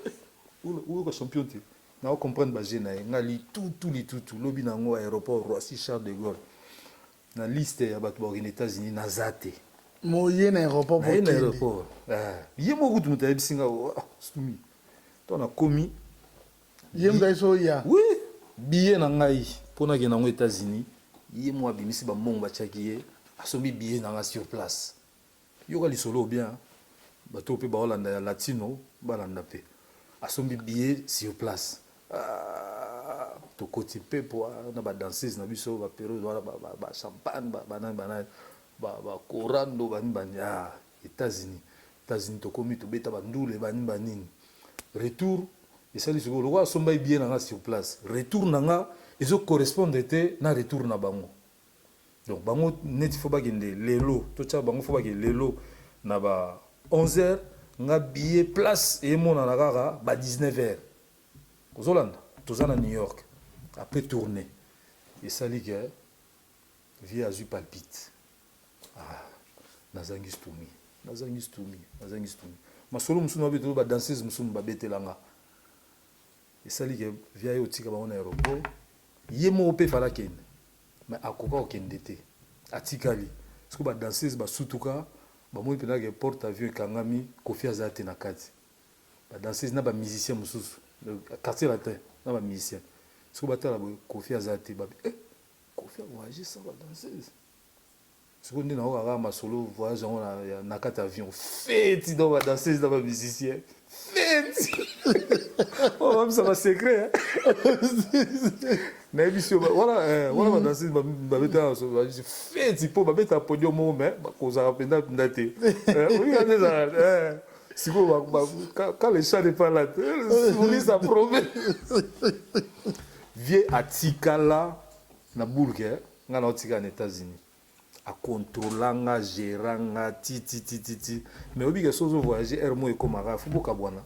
oyo ka champion te na comprendre ba gena nga li tout lobi nango aéroport Roissy Charles de Gaulle na liste ya bato ba États-Unis na zate moye na aéroport ye mo kutu mutaye bisinga stumi to na komi ye mdaiso ya oui billet na ngai pona ke nango États-Unis ye mo abimisi ba mongo batiaki ye asombi billet na nga sur place yoka lisolo bien bato pe baolanda ya latino balanda pe asombi billet sur place tokoti mpepo na badanseuse na biso baperiode wana bachampagne bakorando banibani états-unis tokomi tobeta bandule banini retour esali sikoyo lokola asombai billet na nga sur place retour na nga ezocorrespondre te na retour na bango donc bango neti fo bakende lelo totya bango fo bakende lelo na ba 11h nga billet place emonana kaka ba 19h kozolanda toza na New York après tourner esali ke vie azwi palpite nazangi stumi masolo mosusu babetelo badanseuse mosusu babetelanga esali ke vie aye otika bango na aéroport ye moko mpe fala kende mais akoka kokende te atikali siko badanseuse basutuka bamoni mpena ke porte avion ekangami Kofi aza te na kati badanseuse na bamusicien mosusu quartier latin na bamusicien siko batala boye Kofi aza te babi Kofi avoyage sans badanseuse siko nde nango kaka masolo voyage yango na kati avion feti donc badanseuse na bamusicien feti bamisa basecret nayebi si wana badanseuse babeta feti mpo babeta podium moko me bakozaka mpenza te sikoyo quand le chat n'est pas là souris sa promet vie atikala na bulke nga na otika na États-Unis akontrolanga géranga titi mais obike so ozovoyage air mo ekomaka fu bokabwana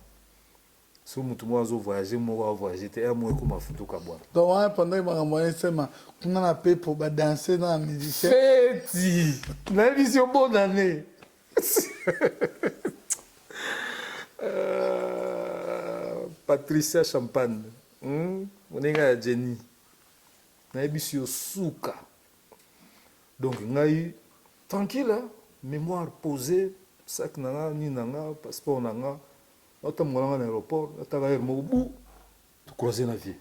so mutu mo azovoyage moko avoyage te air mo ekoma fu tokabwana donc wana pendant makambo wana esema kuna na pe po badanse na musicien feti nayebi si bonne année Patricia Champagne moninga ya Jenny nayebi si osuka donc ngai tranquille mémoire posée sac nanga ni nanga passeport nanga otambola na aéroport ataka air moko bu to croiser na vie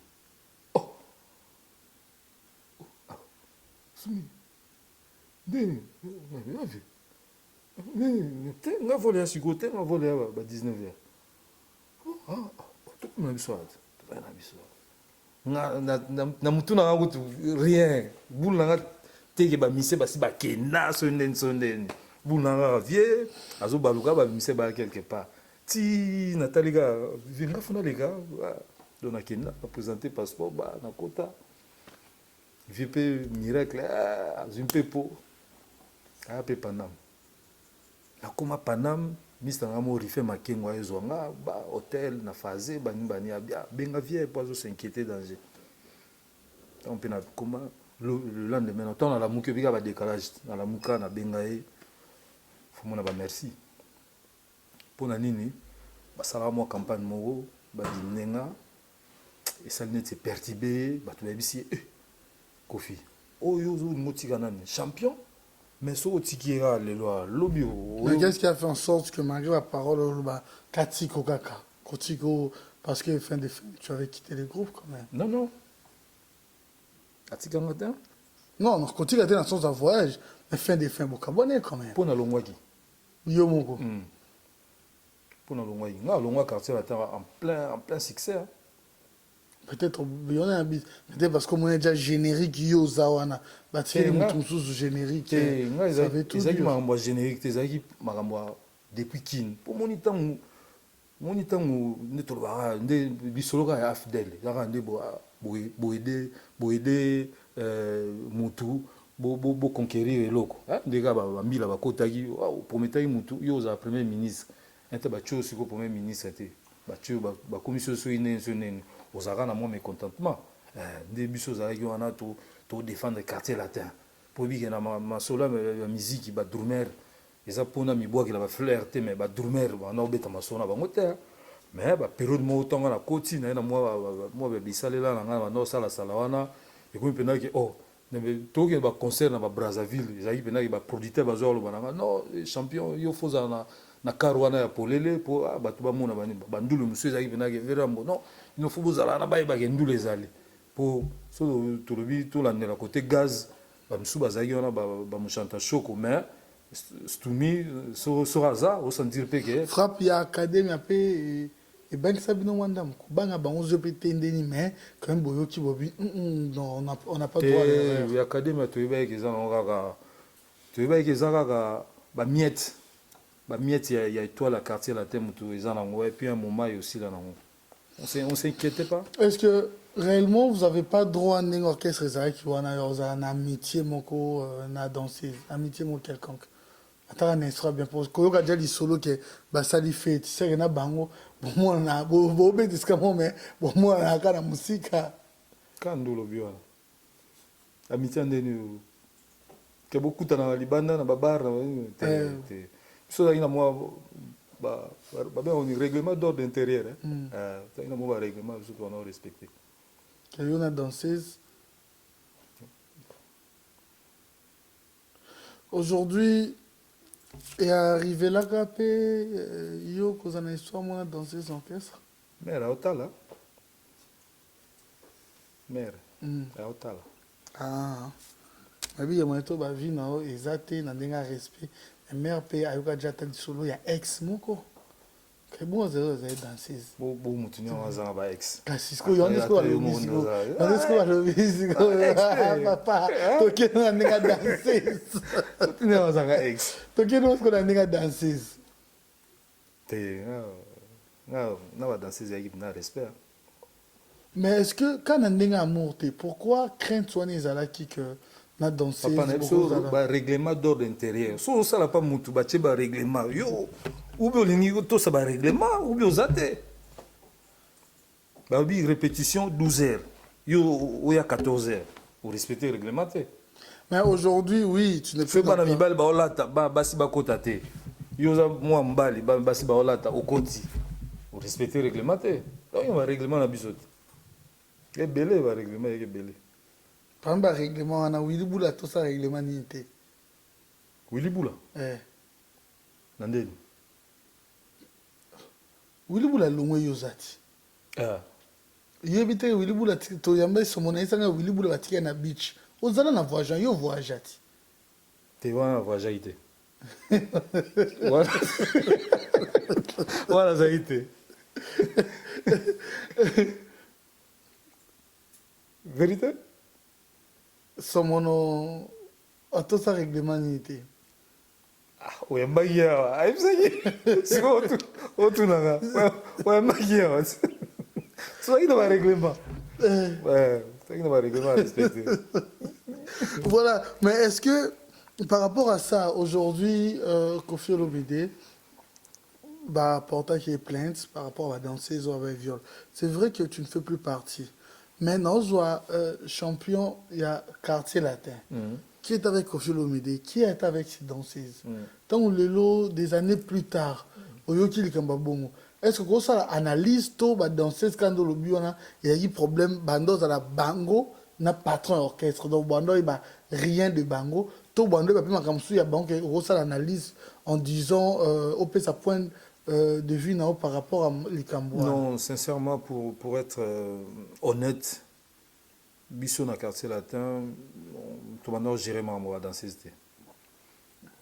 sumi ndeni na vie te nga vole ya siko te nga vole ya ba 19h tokuna biso na mutu nanga kutu rien bulu nanga teke bamise basi bakenda sondeni bulu nanga vie azobaluka bamise ba quelque part ti natalika vinga funa leka do nakenda baprésenter passeport ba nakota vie pe miracle azwi mpepo ape Panam nakoma Panam mista nga mo rife makengo ezwanga ba hôtel na faze bani abia benga vie po azo s'inquiéter danger on peut na koma le lendemain on a la muke bika ba décalage na la muka na benga e faut mona ba merci pona nini basala mo campagne mo ba dinenga et ça n'était perturbé ba to bisi Kofi oyo zo motika nani champion mais so otikira le loi lobio mais qu'est-ce qui a fait en sorte que malgré la parole Katiko Kaka Kotiko parce que fin de fin tu avais quitté le groupe quand même non atika matin non Kotiko était dans le sens d'un voyage mais fin de fin bokabone quand même pona longwaki yo moko pona longwaki nga longwa quartier latin en plein succès peut-être peut-être parce que mon est déjà générique yo zawana batie mutu mususu générique nga ezaki makambo générique te ezaki makambo depuis kin po moni tango nde tolobaka nde bisolo kaka ya fidèle kaka nde boyede mutu boconquérir eloko nde kaka bambila bakotaki prometaki mutu yo ozala premier ministre ete batio siko premier ministre te batio bakomi so neni ozalaka na mwa mécontentement nde biso ozalaki wana to défendre quartier latin po bike na masolo ya miziki badrumer eza mpona mibwakela bafleur te mais badrumer bana obeta masolo na bango te mais bapériode moko ntongo na koti na ye na mwa bisalela na ngai banda osalasala wana ekomi mpenaki tokende baconcert na babrazzaville ezalaki mpenaki baproducteur bazwa koloba na ngai non champion yo fozala na kar wana ya polele mpo bato bamona bandule mosusu ezalaki mpenaki verambo non ino fo bozala na bayebaka ndule ezali mpo so tolobi tolandela kote gaz bamisusu bazalaki wana bamochanta shoko mais stumi sur hasard au sentir que frappe ya académie après et ben ça bino wanda mko banga bango zo pété ndeni mais quand même boyoki bobi non on n'a pas droit à l'erreur. ya académie to yeba que ça on kaka to yeba que ça kaka ba miette ya étoile à quartier la thème to ezana ngo et puis un moment aussi là non on s'inquiétait pas. Est-ce que réellement vous avez pas droit à un orchestre ça qui wana un amitié moko na danseuse amitié mo quelconque ataka un instrument bien pour koyoka déjà li solo que basali fait tu sais na bango bon na bo be discamo mais bon moi na kana musika Quand lo bio amitié ndeni ke beaucoup na libanda na babar te so ina moi ba ben on règlement d'ordre intérieur ina moi règlement surtout on a respecté que y a danseuse aujourd'hui et arrivé là capé yo cause na histoire moi danseuse orchestre mère otala mère otala ah mabi ya moto ba vie na ezate na ndenga respect mère pe ayoka jata di solo ya ex moko que bon zero za danseuse bo mutu nyo wazanga ba ex kasi ko yo ndiko lo bisiko ndiko lo bisiko papa to ke na ndenga danseuse mutu nyo wazanga ex to ke no ko na ndenga danseuse te na ba danseuse ya équipe na respect. Mais est-ce que quand on a amour, pourquoi crainte soit nezalaki que na danseuse papa na biso ba règlement d'ordre intérieur so ça la pas mutu ba che ba règlement yo ou bien lingi to ça ba règlement ou bien zate ba bi répétition 12 heures yo ou ya 14 heures ou respecter le règlement te. Mais aujourd'hui oui tu ne fais fais pas na mibali ba olata ba basi ba kota te yo za moi mbali ba basi ba olata au koti ou respecter le règlement te donc un règlement na biso et belé ba règlement et belé. Par exemple, règlement, on a Willy Boula, tout ça, règlement n'était. Willy Boula? Nandeli? Willy Boula, l'onwe yozati. Ah. Yébite Willy Boula, to yamba somona isanga Willy Boula batika na beach. Ozala na voyage, yo voyageati. Te wana voyageite. Wana zaite. Vérité? Somono tout ça règlement n'était. Ah, oyambagia, aibsaki. Siko otu nanga. Oyambagia. So il va règlement. Ouais, ça il va règlement respecter. Voilà, mais est-ce que par rapport à ça aujourd'hui Koffi Olomide bah porta qui est plainte par rapport à la danseuse avec viol. C'est vrai que tu ne fais plus partie. Maintenant, je vois champion, il y a quartier latin. Qui est avec Koffi Olomide? Qui est avec ces danseuses? Tant le lot des années plus tard, est-ce que ça analyse tout la danseuse quand il y a eu problème bando à la bango na patron orchestre donc bando il rien de bango tout bando il va comme il y a bango ça l'analyse en disant au peut sa point de vue par rapport à l'Ikamboa. Non, sincèrement, pour être honnête, Bissot dans quartier latin, tout le monde gère ma danseuse.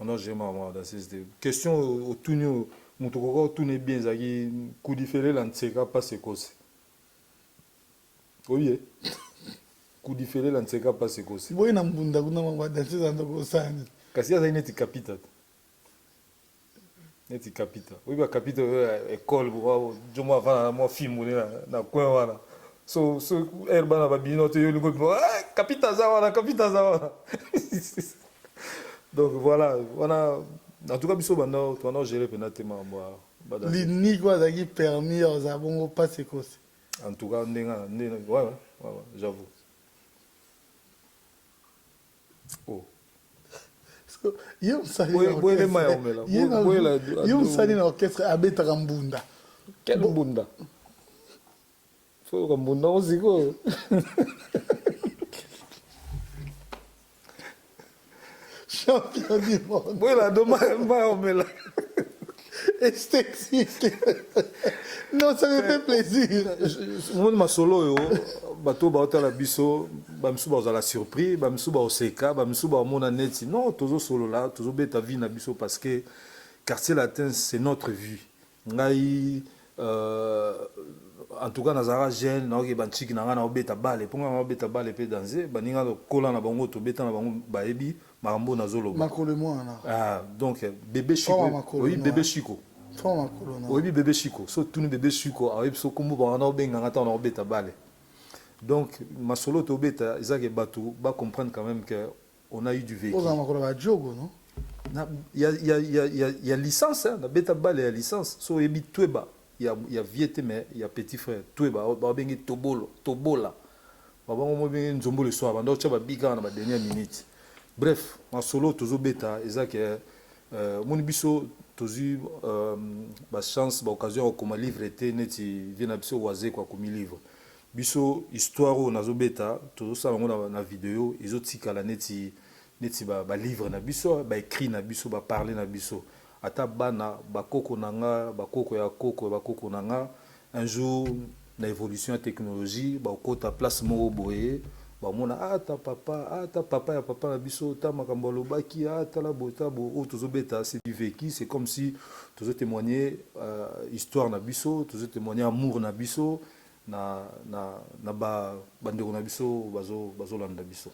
On a géré ma danseuse. Question au tout Moutoko tourne bien, zaki coup différé l'antseka pas se cause. Oui. Coup différé l'antseka pas se cause. Oui, na mbunda kuna ma danseuse andoko sani. Kasi ya neti capita. Neti capita. Oui ba capita école bo jomo avant moi film na coin wana. So herba na babino te yo lingo capita za wana. Donc voilà, en tout cas biso banda to na gérer penatement moi. L'ini quoi zaki permis aux abongo pas se cause. En tout cas ouais, j'avoue. Oh. Yo sali na orchestre abetaka mbunda. Quel mbunda? Faut que mbunda osiko. Champion du monde. Voilà, doma omela. esthétique. Non, ça me fait plaisir. Moi, ma solo, yo, bateau, bateau la biso, bamsou ba la surprise, bamsou ba oseka, bamsou ba mona neti. Non, toujours solo là, toujours bête vie na biso parce que quartier latin, c'est notre vie. Ngai, en tout cas, nazara jeune, na oke banchiki na nga na obeta bale, ponga na obeta bale pe danser, baninga do kola na bango to beta na bango baebi, marambo na zolo. Makolo moi na. Ah, donc bébé Chico. Oui, bébé Chico. Oui, bébé Chico. So tout bébé Chico, avec so kombo ba na obenga ngata na obeta bale. Donc ma solo to beta, ezake bato ba comprendre quand même que on a eu du vécu. Oza makolo ba jogo, non? Il y a licence, hein, la beta bale, il y a licence. So ebi tueba. Il y a vieux mais il y a petit frère. Tueba, ba bengi tobolo, tobola. Ba bango bengi nzombo le soir, ba ndo tcha ba bika na ba dernière minute. Bref, ma solo tozo beta, ezake mon biso tozu ba chance, ba occasion comme livre était neti vient na biso waze kwa komi livre. Biso histoire o nazo beta, tozo sala ngo na vidéo, ezotika la neti ba livre na biso, ba écrit na biso, ba parler na biso. Ata bana bakoko nanga, bakoko ya koko, bakoko nanga, un jour na évolution de la technologie, ba okota place moko boye, ba mona ta papa ya papa na biso, ta makambo lobaki, ta la bota bo o tozo beta, c'est du vécu, c'est comme si tozo témoigner histoire na biso, tozo témoigner amour na biso. Na bandeko na biso bazo landa biso.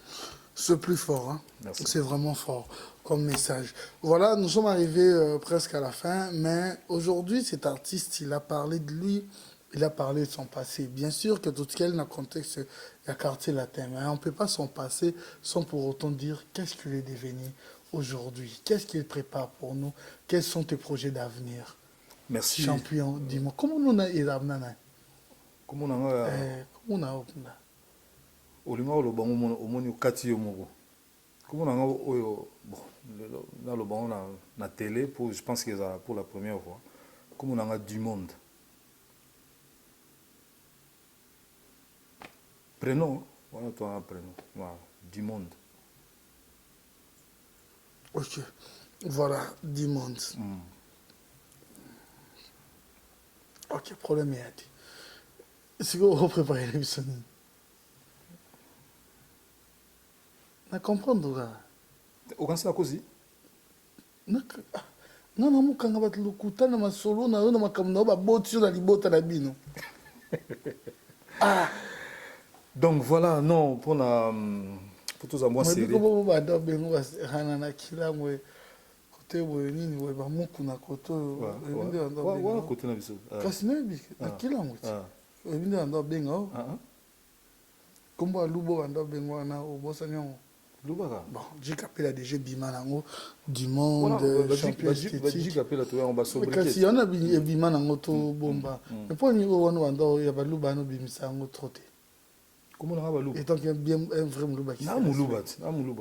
C'est plus fort, hein? C'est vraiment fort comme message. Voilà, nous sommes arrivés presque à la fin, mais aujourd'hui, cet artiste, il a parlé de lui, il a parlé de son passé. Bien sûr que tout ce qu'il y a dans le contexte, il y a quartier latin, mais on ne peut pas s'en passer sans pour autant dire qu'est-ce qu'il est devenu aujourd'hui, qu'est-ce qu'il prépare pour nous, quels sont tes projets d'avenir. Merci. Champion, dis-moi, comment nous avons comment on a olinga oloba omoni okati yo moko comment on a oyo bon là le bango na télé pour je pense que c'est pour la première fois comment on a du monde prénom voilà toi un prénom voilà du monde ok voilà du monde ok problème est dit. Si vous préparez l'émission, na comprendre là. Au cancer à cause. Non, non, moi quand on va te le couper, na ma solo, na ma comme na ba boti na libota na bino. Ah. Donc voilà, non pour tous à moi c'est. Mais comment va d'abord bengo va hanana kila mwe côté boye nini we ba muku na koto. Ouais, côté na biso. Kasi na bi kila mwe. Ebinde ando bengo. Kombo alubo ando bengo na obosa nyongo. Lubaka. Bon, j'ai capé la DG Bima nango du monde champion j'ai capé la toi on va sobriquer. Kasi on a Bima nango to bomba. Mais pour niveau wana ando ya baluba no bimisa ngo troté. Comment on a baluba? Et donc bien un vrai muluba qui. Na muluba.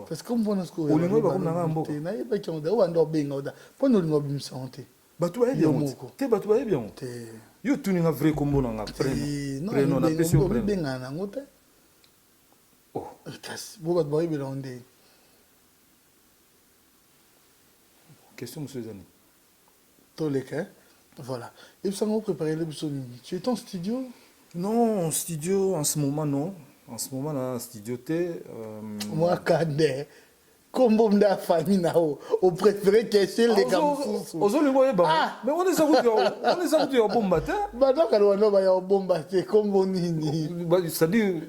Parce que comme on a ce ko. Olingo ba comme na mboka. Na yeba ki on da ando bengo da. Pour nous lingo bimisa onte. Bato ba bien. Te bato ba bien. Te yo tuni nga vrai combo na nga prénom na pesi prénom benga na ngote oh kasi bo bat boy belonde question monsieur Zani toleka voilà et ça on préparer le bisoni tu es en studio non studio en ce moment non en ce moment là studio té moi kande Combo de famille nao au préféré que c'est les gamous. Ozoli boye ba. Mais on est sorti au bomba té. Ba donc alors on va au bomba té combo nini. Ça dit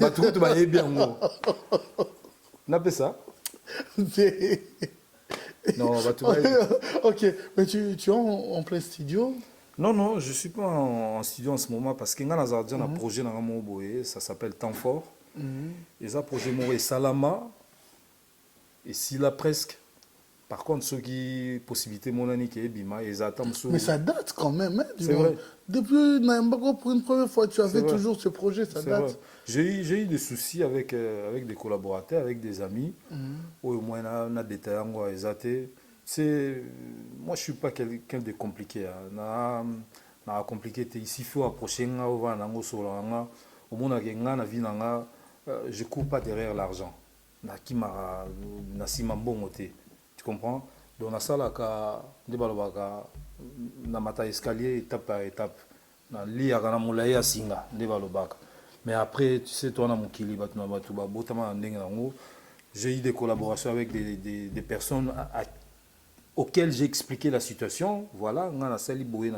ba tout ba bien ngo. N'a pas ça. Non, ba tout. OK, mais tu es en plein studio? Non, je suis pas en studio en ce moment parce que ngana za un projet na mo boye, ça s'appelle Temps fort. Et ça projet mo est Salama. Et s'il a presque, par contre, ceux qui possibilité mon année qui est Bima, ils attendent. Mais ça date quand même, hein, c'est vrai. Depuis Naïmbako, pour une première fois, tu avais toujours ce projet, ça date. Vrai. J'ai eu des soucis avec des collaborateurs, avec des amis. Au moins, on a des terrains où ils étaient. Moi, je suis pas quelqu'un de compliqué. Na compliqué. Ici, il faut approcher au monde je cours pas derrière l'argent. Tu comprends? donc nasalaka nde balobaka na mata escalier étape par étape na liaka na molai ya singa nde balobaka. Mais après tu sais toi na mokili bato na bato babotama na ndenge nango. J'ai eu des collaborations avec des personnes auxquelles j'ai expliqué la situation. Voilà, on a sali boé,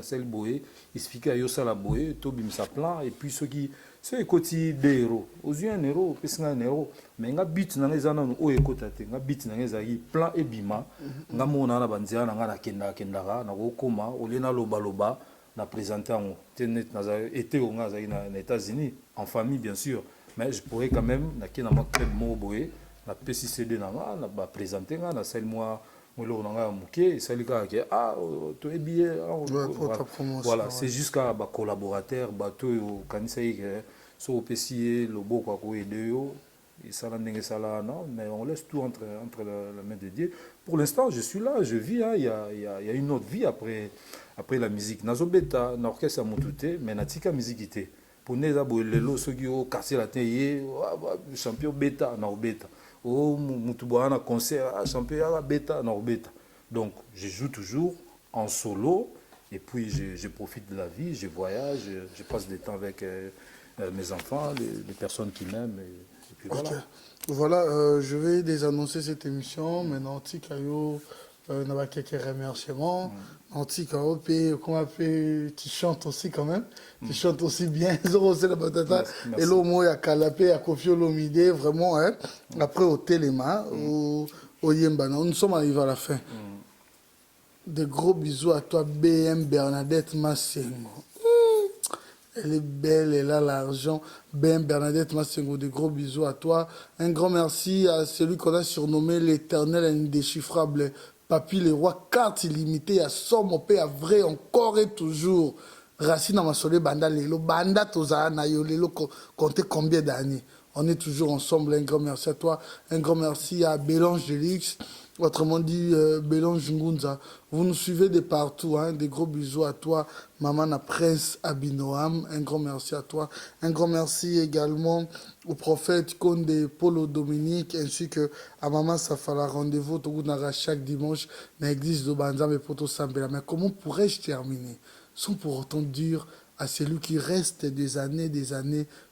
expliqué à Yosa la boé, Tobim sa plan, et puis ceux qui, c'est côté des héros. Aux yeux un héros, puis c'est un héros. Mais on a bit dans les années où écoute, on a bit dans les années plan et bima. On a mon ana bandia, on a kenda kendara, on a okoma, on a loba loba, on a présenté en été aux États-Unis, en famille bien sûr. Mais je pourrais quand même, on a kena ma club mo boé. Na PCCD nanga na ba présenter nga na celle moi molo nanga muké celle ka ke to e billet voilà c'est jusqu'à ba collaborateur ba to kanisa que so PCE le beau quoi ko aider yo et ça la ndenge ça là non mais on laisse tout entre la main de Dieu. Pour l'instant je suis là, je vis il y a une autre vie après la musique nazo beta na orchestre mutute mais na tika musique té pour neza bo lelo so ki o quartier latin yé champion beta na beta. Oh, Moutouboana concert, champion bêta, non bêta. Donc, je joue toujours en solo et puis je profite de la vie, je voyage, je passe du temps avec mes enfants, les personnes qui m'aiment. Et puis voilà. Okay. Voilà, je vais désannoncer cette émission. Maintenant, Tikayo, on a quelques remerciements. Tikayo, tu chantes aussi quand même. Tu chantes aussi bien. La batata. Et là, moi, il y a Kalapé, il y a Kofi Olomide, vraiment. Hein. Après, au Téléma, au Yembana. Nous sommes arrivés à la fin. Des gros bisous à toi, BM Bernadette Massengo. Elle est belle, elle a l'argent. BM Bernadette Massengo, des gros bisous à toi. Un grand merci à celui qu'on a surnommé l'éternel indéchiffrable. Papy le roi, carte illimitée, à somme, au à vrai, encore et toujours. Racine Amasole, Banda Lelo, Banda Toza, Nayo, Lelo, comptez combien d'années. On est toujours ensemble. Un grand merci à toi. Un grand merci à Bélange Delix. Autrement dit, Bélange Ngunza. Vous nous suivez de partout. Hein. Des gros bisous à toi, Maman na Prince Abinoam. Un grand merci à toi. Un grand merci également au prophète Konde Polo Dominique ainsi que à Maman Safala. Rendez-vous chaque dimanche dans l'église de Banzam et Poto Sambela. Mais comment pourrais-je terminer sans pour autant dire à celui qui reste des années,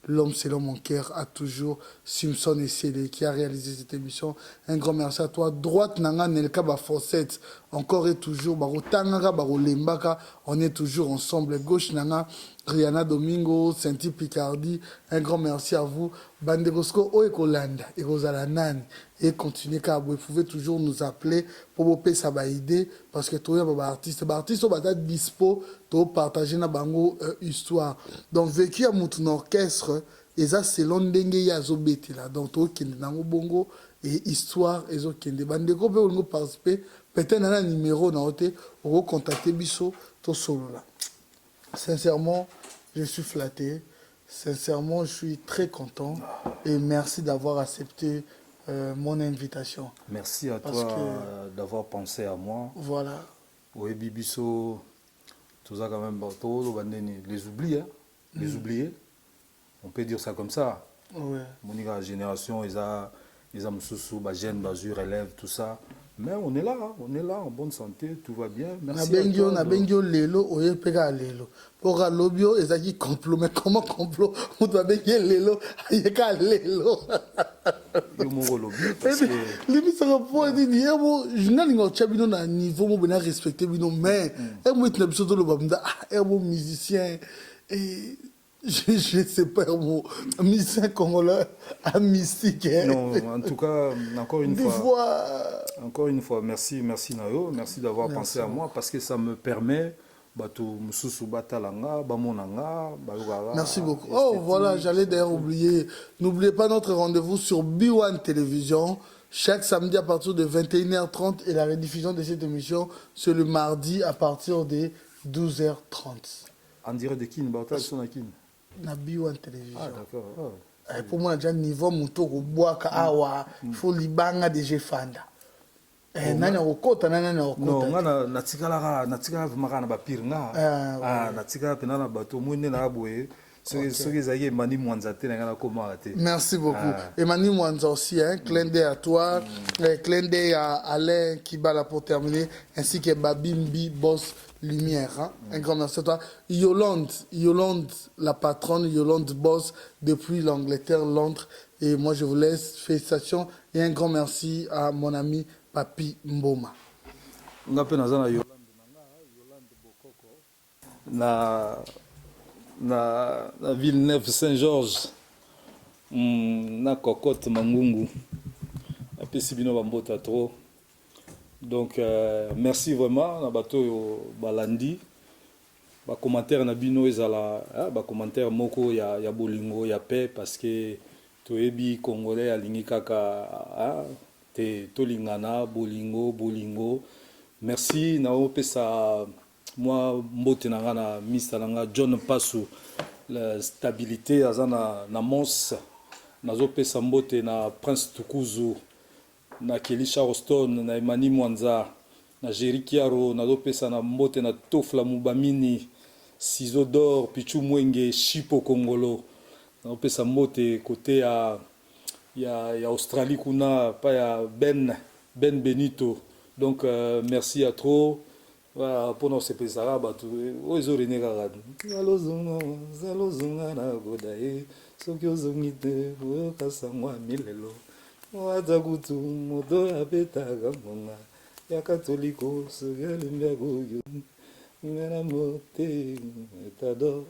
l'homme selon mon cœur a toujours Simpson et Célé qui a réalisé cette émission. Un grand merci à toi. Droite Nanga Nelka Bafossette, encore et toujours. Baro Tangara, Baro Lembaka, on est toujours ensemble. Gauche Nanga, Rihanna Domingo, Saint-Ty Picardie, un grand merci à vous. Bandegosko Oekolanda, Erozalanani, et continuez car vous pouvez toujours nous appeler pour vous payer sa idée parce que tous les artistes sont dispo pour partager na bango histoire. Donc vécu à mon orchestre et ça c'est l'ondenge ya zobeti là donc to kende nango bongo et histoire et zo kende bandeko pe on participer peut-être na numéro na hote au contacter biso to solo là. Sincèrement, je suis flatté. Sincèrement, je suis très content et merci d'avoir accepté mon invitation. Merci à toi d'avoir pensé à moi. Voilà. Oui, Bibiso, tout ça quand même, les oubliés, hein? Les oubliés. On peut dire ça comme ça. Ouais. Mon génération, ils ont sous jeunes, basure, élèves, tout ça. Mais on est là, en bonne santé, tout va bien. Merci à toi. Na bengio lelo, oye pega lelo. Pour lobio, ezaki complot. Mais comment complot? On doit bengier lelo, ayeka lelo. Yo mo lobby parce que limite ça pour dire je n'ai pas chabino na niveau mo bena respecter bino mais moi tu n'as pas besoin de le bamda mon musicien et je ne sais pas mon musicien congolais à mystique. Non, en tout cas, encore une fois, merci Nayo, merci d'avoir pensé à moi parce que ça me permet merci beaucoup. Oh voilà, j'allais d'ailleurs oublier. N'oubliez pas notre rendez-vous sur B1 Télévision chaque samedi à partir de 21h30 et la rediffusion de cette émission c'est le mardi à partir de 12h30. En direct de Kin, na B1 Télévision. Ah d'accord. Oh. Pour moi, j'ai niveau mutoko boaka awa, il faut libanga de jefanda. Nani okota nani okota. Non, natika makana ba pire nga. Natika pena na bato mwene na boye. soki ezalaki Emani Mwanza te na nga nakomaka te. Merci beaucoup. Emani Mwanza aussi, hein, clin d'œil à toi, clin d'œil à Alain Kibala pour terminer, ainsi que Babimbi Boss Lumière. Hein. Un grand merci à toi. Yolande, la patronne, Yolande Boss depuis l'Angleterre, Londres. Et moi, je vous laisse. Félicitations et un grand merci à mon ami Papi Mboma. Nga pe naza na Yolande Bokoko na Villeneuve Saint-Georges na Cocotte Mangungu apesi bino bambota trop. Donc merci vraiment na bato yo balandi ba commentaire na bino ezala ba commentaire moko ya bolingo ya paix parce que toyebi congolais alingi kaka te tolingana bolingo. Merci na opesa moi mbote na nga na mista na nga John Pasu la stabilité azana na Mons nazo pesa mbote na Prince Tukuzu na Kelisha Roston na Emani Mwanza na Jerry Kiaro nazo pesa na mbote na Tofla Mubamini Ciseaux d'Or Pichu Mwenge Chipo Kongolo nazo pesa mbote côté ya Australie kuna pa ya Ben Benito. Donc merci à trop pour nos sepesara batu ozo renega zalozunga na godae soki ozongite kasangwa milelo waza kutu modo apetaka monga ya katoliko soki alimbia goyo ngana mote etado